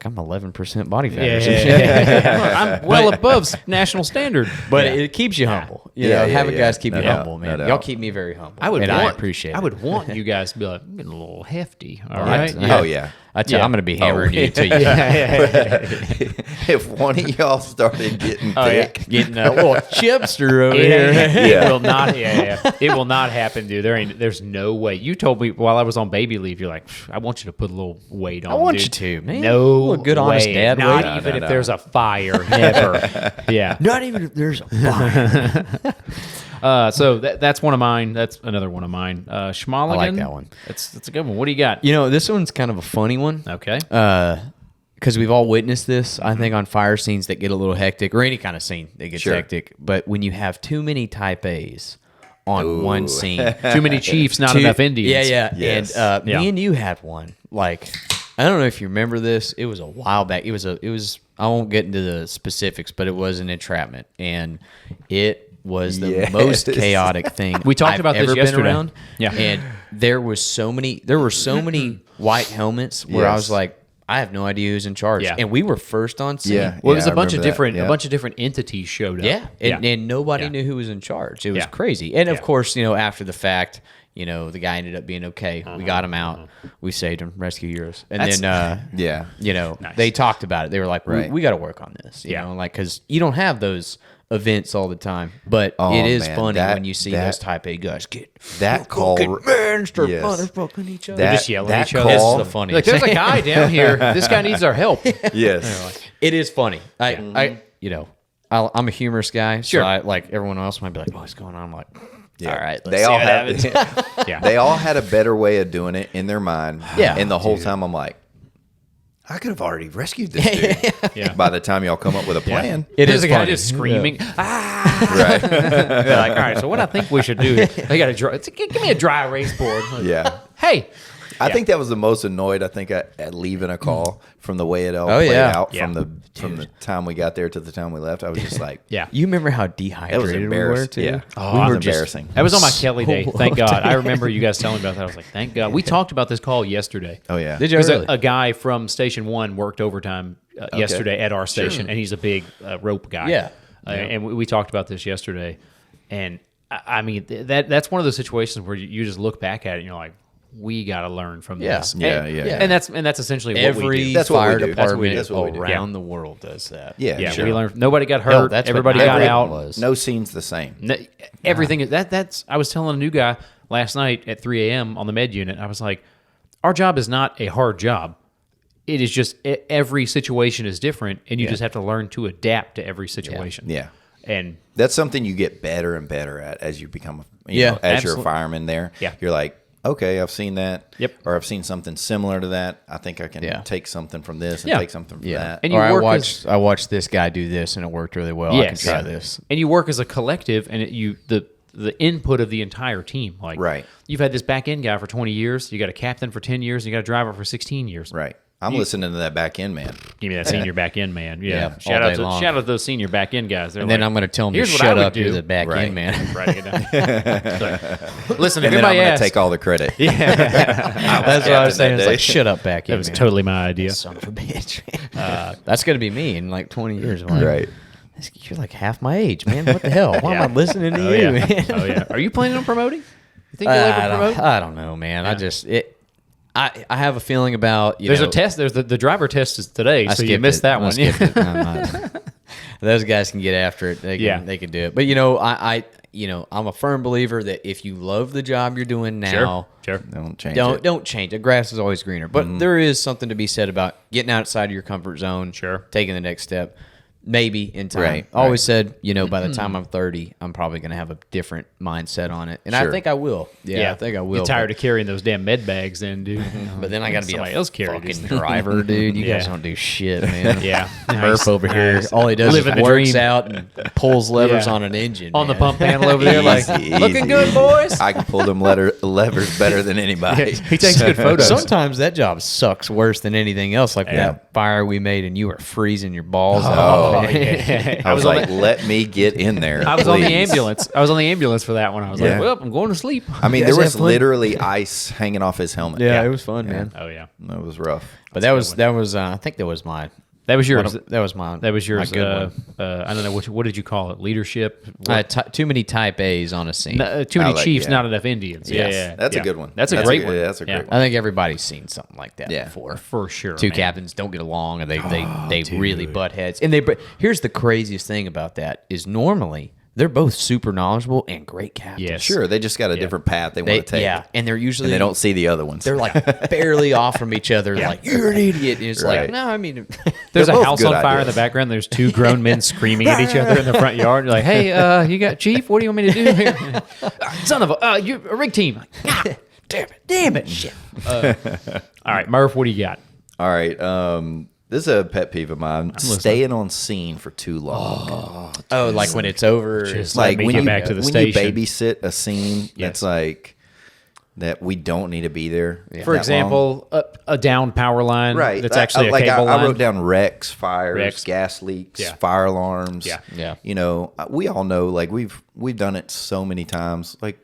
I'm 11% body fat. Yeah, or some shit. I'm well above national standard. But it keeps you humble. You Yeah, know, yeah, having yeah. guys keep No you doubt, humble, no man. doubt. Y'all keep me very humble. I would I want, appreciate it. I would want you guys to be like, I'm getting a little hefty. All Yeah. right. Yeah. Oh yeah. I tell you, Yeah. I'm going to be hammering you till you If one of y'all started getting thick, getting a little chipster over It, here. it will not. It will not happen, dude. There's no way. You told me while I was on baby leave. You're like, I want you to put a little weight on. I want dude. you to, man. No, A little good, honest way. dad Not weight. even No, if no. there's a fire. Never. Yeah. Not even if there's a fire. So that's one of mine. That's another one of mine. Schmaligan. I like that one. That's a good one. What do you got? You know, this one's kind of a funny one. Okay. Because we've all witnessed this, I think, on fire scenes that get a little hectic, or any kind of scene that gets Sure. hectic. But when you have too many type A's on one scene. Too many chiefs, not enough Indians. Yeah. Yes. And Yeah. me and you had one. Like, I don't know if you remember this. It was a while back. It was. I won't get into the specifics, but it was an entrapment, and it was the most chaotic thing We talked I've about this ever yesterday. been around. Yeah. And there were so many white helmets where I Yes. was like, I have no idea who's in charge. Yeah. And we were first on scene. Yeah. Well, it was I a bunch of remember that. different Yeah. a bunch of different entities showed up. Yeah, and nobody Yeah. knew who was in charge. It was Yeah. crazy. And of Yeah. course, after the fact, the guy ended up being okay. We got him out. We saved him. Rescue heroes. And then, Yeah. Nice. they talked about it. They were like, Right. we got to work on this. Yeah. Because you don't have those events all the time. But Oh, it is man, funny that- when you see that- those type A guys get That call, man, start yes. motherfucking each other. That, just yelling at that each other. This call, is the funny. Like, there's a guy down here. This guy needs our help. yes, It is funny. I'm a humorous guy. Sure. So I, like everyone else might be like, what's going on? I'm like, all right. Let's they see all what happens. have. Yeah. They all had a better way of doing it in their mind. Yeah. and the whole time I'm like, I could have already rescued this dude. Yeah. By the time y'all come up with a plan, It There's is a guy funny. just screaming. Ah! right? They're like, all right, so what I think we should do, they got to give me a dry erase board. Like, Yeah. Hey. I think that was the most annoyed. I think at leaving a call from the way it all Oh, played yeah. out Yeah. from the time we got there to the time we left. I was just like, Yeah. You remember how that was dehydrated we were embarrassing. too? Yeah, Oh, it we was were just- embarrassing. That was on my Kelly day. Thank So God. I remember you guys telling me about that. I was like, thank God. We talked about this call yesterday. Oh yeah, Did you Because really? a guy from Station 1 worked overtime yesterday at our station, and he's a big rope guy. Yeah. And we talked about this yesterday. And, I mean, that's one of those situations where you just look back at it and you're like, we got to learn from Yeah. this. Yeah, and, yeah. And that's essentially what we Every do. That's what we fire do. That's what we department do. That's what we do. around the world does that. Yeah, Yeah, sure. we learned. Nobody got Hell, hurt. that's what Everybody got everyone out. was. No scene's the same. Everything is that's. I was telling a new guy last night at 3 a.m. on the med unit. I was like, our job is not a hard job. It is just every situation is different, and you just have to learn to adapt to every situation. Yeah. And That's something you get better and better at as you become, Yeah, as you're a absolutely. fireman there. Yeah. You're like, okay, I've seen that. Yep. Or I've seen something similar to that. I think I can Yeah. take something from this and Yeah. take something from Yeah. that. And you Or work I watched this guy do this and it worked really well. I can try Yeah. this. And you work as a collective, and the input of the entire team. Like, Right. You've had this back end guy for 20 years. You got a captain for 10 years. And you got a driver for 16 years. Right. I'm listening to that back end man. Give me that senior back end man. Yeah. Yeah, shout all out day to long. those senior back end guys. They're And then like, I'm going to tell him to "Here's what I shut would up. You're do." the back Right. end man. Writing it down. It's like, listen, if And then I'm anybody going to asks, take all the credit. That's what I was saying. that It's like, day. shut up, back that end was man. totally my idea. Son of a bitch. That's going to be me in like 20 years. I'm like, Right. You're like half my age, man. What the hell? Why Yeah. am I listening to Oh, you, yeah. man? Oh yeah. Are you planning on promoting? You think you'll ever promote? I don't know, man. I have a feeling about There's a test. There's the driver test is today, so you skipped missed it. that I one. skipped it. I'm not- Those guys can get after it. They can, Yeah. they can do it. But I'm a firm believer that if you love the job you're doing now, Sure. Don't change don't it. don't change. The grass is always greener. But there is something to be said about getting outside of your comfort zone. Sure. Taking the next step. Maybe in time. Right, I always said, by the time I'm 30, I'm probably going to have a different mindset on it. And I Sure. think I will. Yeah, I think I will. You're tired of carrying those damn med bags, then, dude. But then I got to be Somebody a else carry fucking these. driver, dude. You guys Yeah. don't do shit, man. Yeah. Murph over here, Nice. all he does Living is the works dream. out and pulls levers Yeah. on an engine. On the man. pump panel over there, like Easy, looking easy. good, boys. I can pull them levers better than anybody. He takes good photos. Sometimes that job sucks worse than anything else. Like Yeah. that fire we made, and you were freezing your balls Oh, out. yeah. I was on like, the- let me get in there. I was on the please." ambulance. I was on the ambulance for that one. I was Yeah. like, well, I'm going to sleep. I mean, You there guys was have fun? literally ice hanging off his helmet. Yeah, it was fun, man. Oh yeah. It was rough. But that was I think that was my That was yours. that was my That was yours. my good one. I don't know what did you call it? Leadership. Too many type A's on a scene. Too many I like- chiefs, yeah. not enough Indians. Yes. Yeah. That's a Yeah. good one. That's a That's great a- one. yeah, that's a great one. I think everybody's seen something like that Yeah. before. For sure. Two man. captains don't get along, and they really butt heads. And here's the craziest thing about that is normally they're both super knowledgeable and great captains. Yes. Sure, they just got a different path they want to take. Yeah, and they're usually And they don't see the other ones. They're like barely off from each other. Like you're an idiot. And it's Right. like no, I mean, There's They're a both house good on fire in ideas. the background. There's two grown men screaming at each other in the front yard. You're like, hey, you got chief? What do you want me to do here? Son of a, you're a rig team. Like, ah, damn it. Shit. All right, Murph, what do you got? All right. This is a pet peeve of mine. Staying on scene for too long. Oh, like when it's over. Just like let me get back to the when station. you babysit a scene that's like that we don't need to be there. For example, a down power line that's actually a cable line. I wrote down wrecks, fires, Wrecks. gas leaks, fire alarms. Yeah. Yeah. You know, we all know, like we've done it so many times. Like,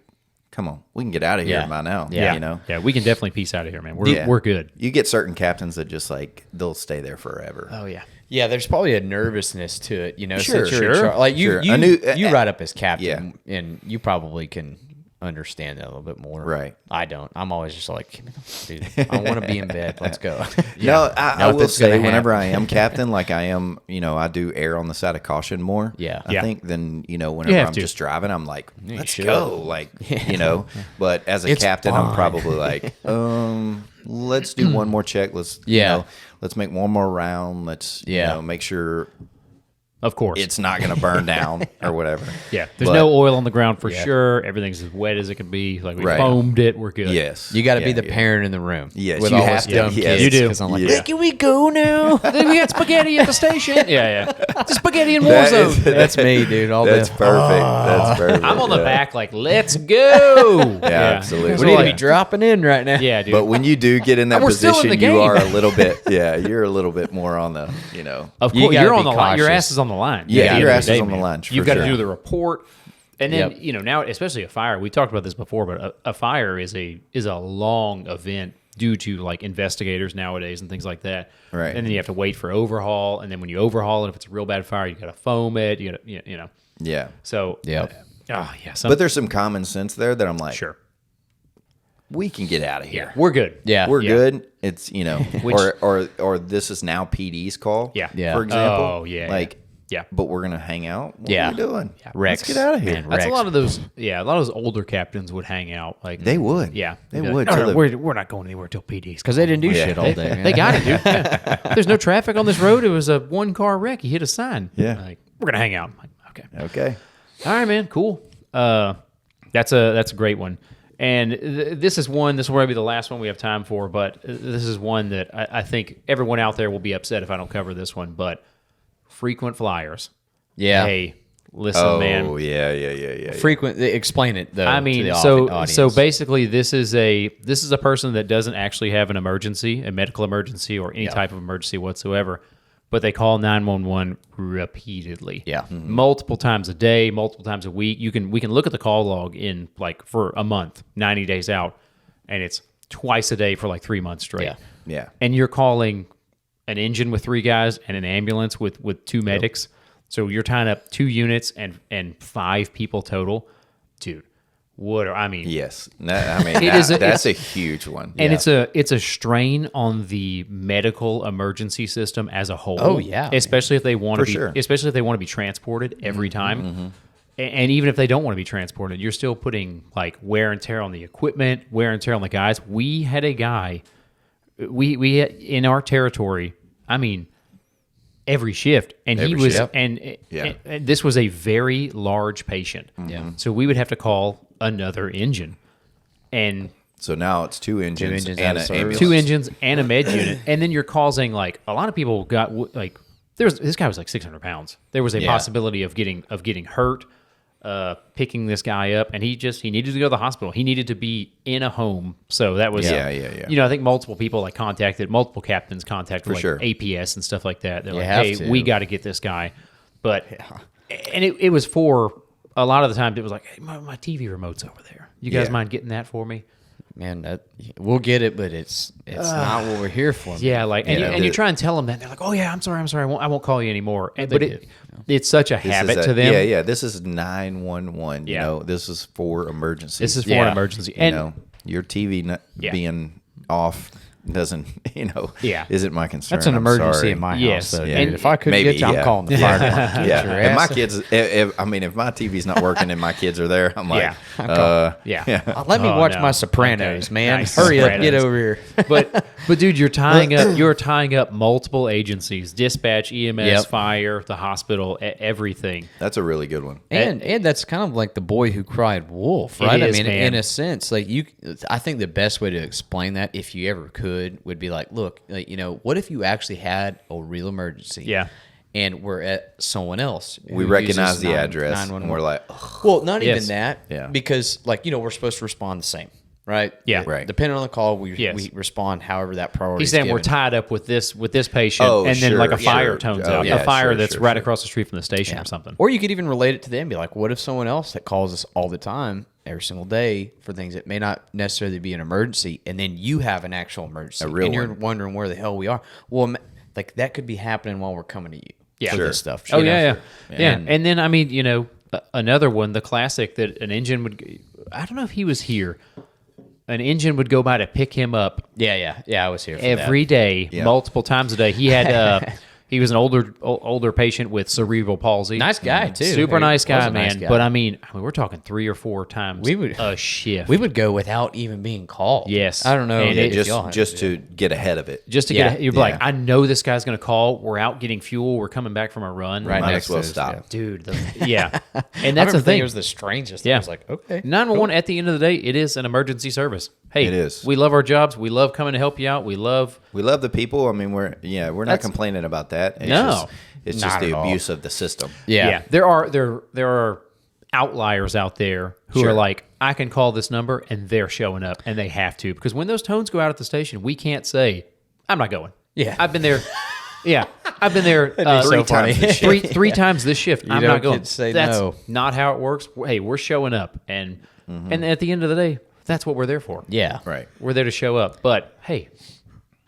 come on, we can get out of here by now. Yeah. You know? Yeah, we can definitely peace out of here, man. We're good. You get certain captains that just like they'll stay there forever. Oh, yeah. Yeah, there's probably a nervousness to it, you know. Sure, since you're in sure. like you, Sure. you ride up as captain, Yeah. and you probably can understand that a little bit more. Right. I don't. I'm always just like, "Give me the- dude, I want to be in bed. Let's go. No, I will Nothing's gonna say whenever I happen. am captain, like I am, you know, I do err on the side of caution more. Yeah. I Yeah. think than, you know, whenever have I'm to. just driving, I'm like, let's should. go. Like, you know, but as a It's captain, I'm fine. probably like, let's do one more check. Let's, you Yeah. know, let's make one more round. Let's, you Yeah. know, make sure Of course. it's not going to burn down or whatever. Yeah. There's But- no oil on the ground for sure. Everything's as wet as it can be. Like we Right. foamed it. We're good. Yes. You got to be Yeah, the yeah. parent in the room. Yes, with you all have those to. dumb Yes. kids. You do. 'Cause I'm like, Yeah. can we go now? We had spaghetti at the station. Yeah. The spaghetti in That Warzone. is- That's me, dude. All That's day. perfect. That's perfect. I'm on the yeah. back like, let's go. Yeah, absolutely. So We need to like- be dropping in right now. Yeah, dude. But when you do get in that We're still in position, the you game. are a little bit, you're a little bit more on the, you know. of You course, gotta you're on be the line. Your cautious. ass is on the line. Yeah, At the your end of ass the is day, on the man. line, for You've got to sure. do the report. And then, Yep. you know, now, especially a fire, we talked about this before, but a fire is a long event due to like investigators nowadays and things like that. Right. And then you have to wait for overhaul. And then when you overhaul it, if it's a real bad fire, you got to foam it. You got to, you know. Yeah. So, Yep. yeah. But there's some common sense there that I'm like, sure. we can get out of here. We're good. Yeah. We're Yeah. good. It's, you know, Which- or this is now PD's call. Yeah. Yeah. For example. Oh, yeah, Like, yeah. but we're going to hang out. What Yeah. are we doing? Rex. Let's get out of here. Man, That's Rex. a lot of those. Yeah, a lot of those older captains would hang out. Like They would. Yeah, They They'd be would. Like, no, till no, the- we're not going anywhere till PD's Because they didn't do Yeah. shit all day. man. They got it, dude. Yeah. There's no traffic on this road. It was a one-car wreck. He hit a sign. Yeah. Like, we're gonna hang out. I'm like, okay. Okay. All right, man. Cool. That's a great one. And this is one. This will probably be the last one we have time for. But this is one that I think everyone out there will be upset if I don't cover this one. But frequent flyers. Yeah. Hey, listen, Oh, man. yeah. Frequent. Explain it though. I to mean, the so audience. basically, this is a person that doesn't actually have an emergency, a medical emergency, or any type of emergency whatsoever, but they call 911 repeatedly. Yeah. Multiple times a day, multiple times a week. We can look at the call log in like for a month, 90 days out, and it's twice a day for like 3 months straight. Yeah. Yeah. And you're calling an engine with 3 guys and an ambulance with 2 medics. So you're tying up 2 units and 5 people total. Dude, Yes. I mean, that's a huge one. and it's a strain on the medical emergency system as a whole. Oh, yeah. Especially if they want to be sure. especially if they want to be transported every time. And even if they don't want to be transported, you're still putting like wear and tear on the equipment, wear and tear on the guys. We had a guy we had, in our territory, I mean, every shift, and he Every was shift. and this was a very large patient. Yeah. So we would have to call another engine. And So now it's 2 engines, engines and out of an service. ambulance. 2 engines and a med unit, and then you're causing like a lot of people got like this guy was like 600 pounds. There was a possibility of getting hurt, picking this guy up, and he needed to go to the hospital. He needed to be in a home. So that was Yeah. You know, I think multiple people multiple captains contacted like sure. APS and stuff like that. They're like, have hey, to. we got to get this guy, but and it was for a lot of the times it was like, hey, my TV remote's over there. You guys Yeah. mind getting that for me? man, we'll get it, but it's not what we're here for. man. Yeah, like and, Yeah, you try and tell them that and they're like, "Oh yeah, I'm sorry, I won't call you anymore." And, but do. it's such a This habit is to them. Yeah. This is 911. You Yeah. know, this is for emergencies. This is for an Yeah. emergency, you and know, your TV not Yeah. being off doesn't, Yeah. isn't my concern. That's an I'm emergency sorry. in my Yes. house. Though, Yeah. dude. If I couldn't Maybe, get you, I'm yeah. calling the fire department. Get your Yeah, if my ass- kids, if my TV's not working and my kids are there, I'm like, Yeah. Let me Oh, watch no. my Sopranos, Okay. man. Nice. Hurry up, Sopranos. get over here. but dude, you're tying up multiple agencies: dispatch, EMS, Yep. fire, the hospital, everything. that's a really good one. And that's kind of like the boy who cried wolf, right? is, I mean, man. in a sense, like I think the best way to explain that, if you ever could, could would be like, look, like, what if you actually had a real emergency? Yeah. And we're at someone else. We recognize the address, and we're like, ugh. well, not Yes. even that. Yeah. Because, like, we're supposed to respond the same, right? Yeah. Right. Depending on the call, we Yes. respond however that priority He's is saying given. we're tied up with this patient, Oh, and then like a sure, fire sure. tones Oh, out, yeah, a fire sure, that's sure, right sure. across the street from the station or something. Or you could even relate it to them. Be like, what if someone else that calls us all the time, every single day, for things that may not necessarily be an emergency, and then you have an actual emergency, real and you're one. wondering where the hell we are. Well, like that could be happening while we're coming to you. Yeah. for Sure. this stuff. Oh you know? yeah. And then I mean, another one, the classic that an engine would. I don't know if he was here. An engine would go by to pick him up Yeah. I was here for every day, Yeah. multiple times a day. He had. He was an older patient with cerebral palsy. Nice guy, too. Super He nice was guy, a nice man. guy. But I mean, we're talking 3 or 4 times a shift. We would go without even being called. Yes. I don't know. And if it y'all had just do to get ahead of it. just to Yeah. get, you're like, Yeah. I know this guy's going to call. We're out getting fuel. We're coming back from a run. Right Might next as well to us, stop. yeah. Dude. And I that's the remember thinking thing. it was the strangest. Yeah. I was like, okay. 911, at the end of the day, it is an emergency service. Hey, It is. We love our jobs. We love coming to help you out. We love. We love the people. I mean, we're not That's- complaining about that. It's No. just, it's just Not the at all. abuse of the system. Yeah. There are outliers out there who Sure. are like, I can call this number, and they're showing up, and they have to, because when those tones go out at the station, we can't say, I'm not going. Yeah. I've been there. Yeah, I've been there so funny. three times this shift. I'm don't not going. get to say That's no. not how it works. Hey, we're showing up, and at the end of the day, that's what we're there for. Yeah. Right. We're there to show up. But hey,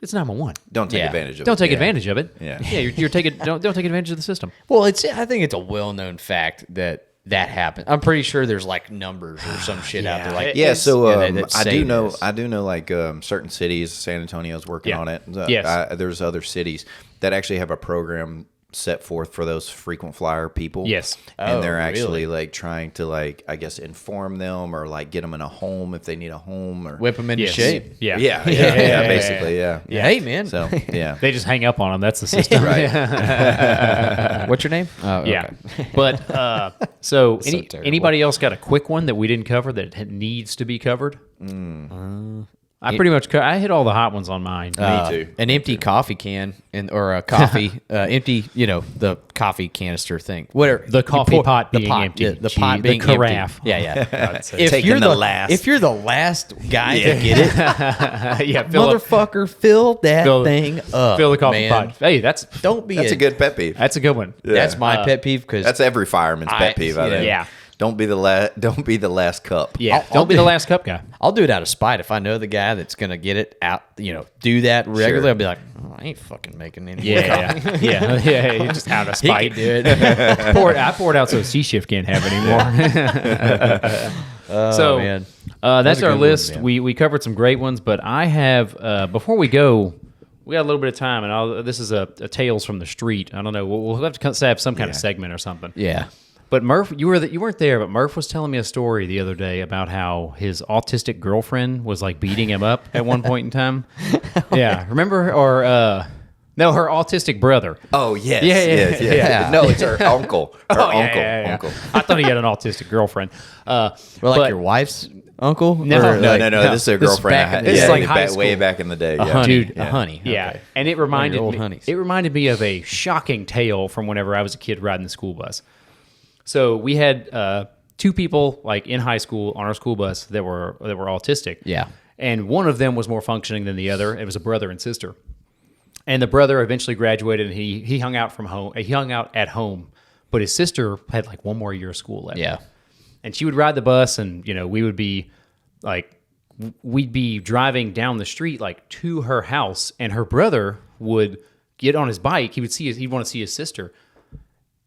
it's 911. Don't take Yeah. advantage of it. Don't take Yeah. advantage of it. Yeah. You're taking don't take advantage of the system. Well, I think it's a well-known fact that happens. I'm pretty sure there's like numbers or some shit out there. Like Yeah, so that I say do know. this. I do know like certain cities. San Antonio's working Yeah. on it. Yes. There's other cities that actually have a program set forth for those frequent flyer people. Yes. and Oh, they're actually really? like trying to like I guess inform them or like get them in a home if they need a home or whip them into Yes. shape. Yeah. yeah, basically yeah. Yeah. Hey, man. So yeah, They just hang up on them. That's the system. right. What's your name? Oh, Yeah. okay. But so, terrible. anybody else got a quick one that we didn't cover that needs to be covered? I pretty much I hit all the hot ones on mine. Me too. An empty coffee can or a coffee empty, the coffee canister thing. Whatever. The You coffee pot being pot, empty. Yeah, the Gee, pot the being carafe. empty. Yeah. Taking the last. If you're the last guy to get it, Yeah, fill motherfucker, fill that Fill- thing up. the coffee man. pot. Hey, that's Don't be That's a good pet peeve. a good one. That's my pet peeve because That's every fireman's pet peeve. I think. yeah. Don't be the last. Don't be the last cup. Yeah, I'll don't be do- the last cup guy. I'll do it out of spite. If I know the guy that's gonna get it out, do that regularly, Sure. I'll be like, oh, I ain't fucking making any. Yeah. You're just out of He spite. can do it. I poured out so C shift can't have anymore. So man. that's a our good one, list. man. We covered some great ones, but I have before we go, we got a little bit of time, and this is a tales from the street. I don't know. We'll have to have some kind of segment or something. Yeah. But Murph, you weren't there, but Murph was telling me a story the other day about how his autistic girlfriend was like beating him up at one point in time. Yeah, remember? Or no, her autistic brother. Oh yes. Yeah, yes, yes. yeah. No, it's her uncle. Her Oh, yeah, uncle. yeah, yeah. Uncle. I thought he had an autistic girlfriend. Well, but- like your wife's uncle? No, Or No, like- no. This is her This is girlfriend. back I had. in the This is Yeah, like high way school. back in the day. Yeah. honey. Dude, A honey. Yeah, Okay. and it reminded old me. honeys. It reminded me of a shocking tale from whenever I was a kid riding the school bus. So we had 2 people like in high school on our school bus that were autistic. Yeah. and one of them was more functioning than the other. It was a brother and sister, and the brother eventually graduated, and he hung out from home. He hung out at home, but his sister had like one more year of school left. Yeah. And she would ride the bus, and we would be like, we'd be driving down the street like to her house, and her brother would get on his bike. He'd want to see his sister,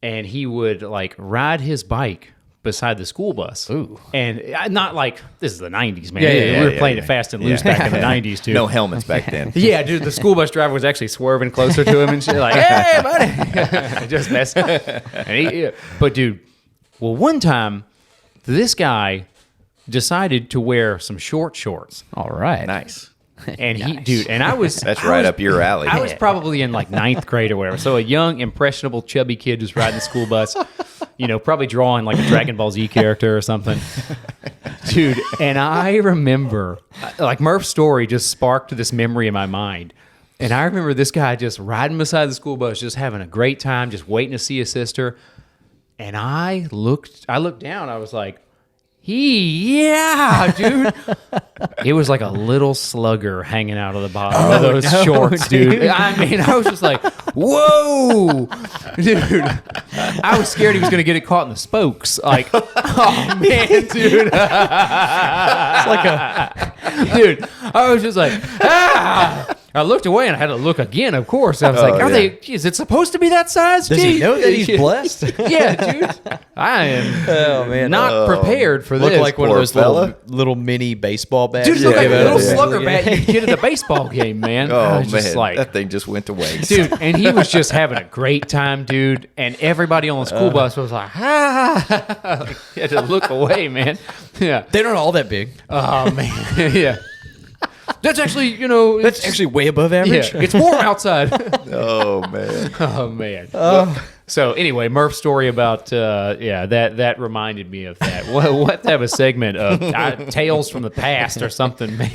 and he would like ride his bike beside the school bus. Ooh. And not like, this is the 90s, man. Yeah, We were playing it fast and loose back in the 90s too. No helmets back then. Yeah, dude, the school bus driver was actually swerving closer to him and shit, like, hey, buddy. Just messing. But, dude, well, one time, this guy decided to wear some short shorts. All right. Nice. And I was... That's right up your alley. I was probably in like 9th grade or whatever. So a young, impressionable, chubby kid just riding the school bus, probably drawing like a Dragon Ball Z character or something. Dude, and I remember, like, Murph's story just sparked this memory in my mind. And I remember this guy just riding beside the school bus, just having a great time, just waiting to see his sister. And I looked down. I was like, yeah, dude. It was like a little slugger hanging out of the bottom of those shorts, dude. I mean, I was just like, whoa, dude. I was scared he was going to get it caught in the spokes. Like, oh, man, dude. It's like dude, I was just like, ah. I looked away and I had to look again, of course. I was like, is it supposed to be that size? Does he know that he's blessed? Yeah, dude. I am not prepared for this. Look like one of those little mini baseball bats. Dude, look like a little slugger bat you get at the baseball game, man. Oh, man. That thing just went to waste. Dude, and he was just having a great time, dude. And everybody on the school bus was like, ah. You had to look away, man. Yeah. They're not all that big. Oh, man. Yeah. That's actually, That's actually way above average. Yeah, it's warm outside. Oh, man. Oh, man. So anyway, Murph's story about that reminded me of that. What type of segment of Tales from the Past or something, man?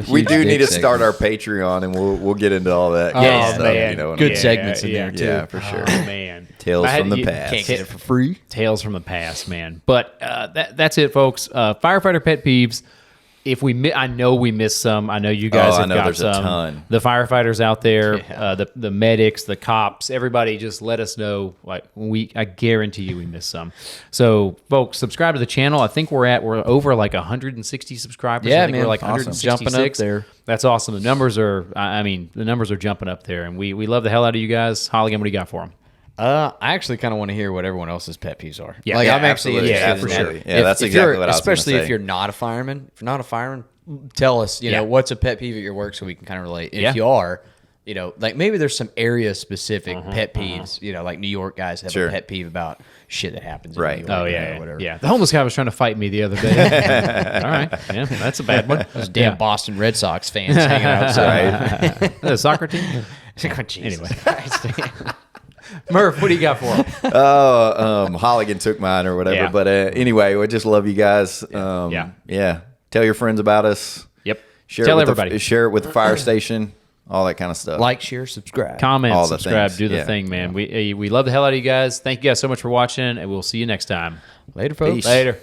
We do need to start our Patreon, and we'll get into all that. Yeah, stuff, man. Good segments in there too. Yeah, for sure. Oh, man. Tales from the past. Can't get it for free. Tales from the past, man. But that's it, folks. Firefighter Pet Peeves. If I know we missed some. I know you guys have got there's some. A ton. The firefighters out there, the medics, the cops, everybody, just let us know. Like I guarantee you we missed some. So, folks, subscribe to the channel. I think we're over like 160 subscribers. Yeah, I think man, we're like awesome. 166. Jumping up there. That's awesome. The numbers are. The numbers are jumping up there, and we love the hell out of you guys. Holligan, what do you got for them? I actually kind of want to hear what everyone else's pet peeves are. Yeah, like, yeah, I'm actually absolutely. interested Yeah, in for that. sure. Yeah, that's exactly what I was gonna especially say. if you're not a fireman. If you're not a fireman, tell us, what's a pet peeve at your work so we can kind of relate. And if you are, like maybe there's some area specific pet peeves, like New York guys have a pet peeve about shit that happens in New York, Oh, yeah, or whatever. yeah. The homeless guy was trying to fight me the other day. All right. Yeah, that's a bad one. Those damn Boston Red Sox fans hanging outside. The soccer team? Anyway. Murph, what do you got for him? Holligan took mine or whatever. Yeah. But anyway, we just love you guys. Yeah. Tell your friends about us. Yep. Tell everybody. Share it with the fire station. All that kind of stuff. Like, share, subscribe. Comment, all the subscribe, things. do the thing, man. We love the hell out of you guys. Thank you guys so much for watching, and we'll see you next time. Later, folks. Peace. Later.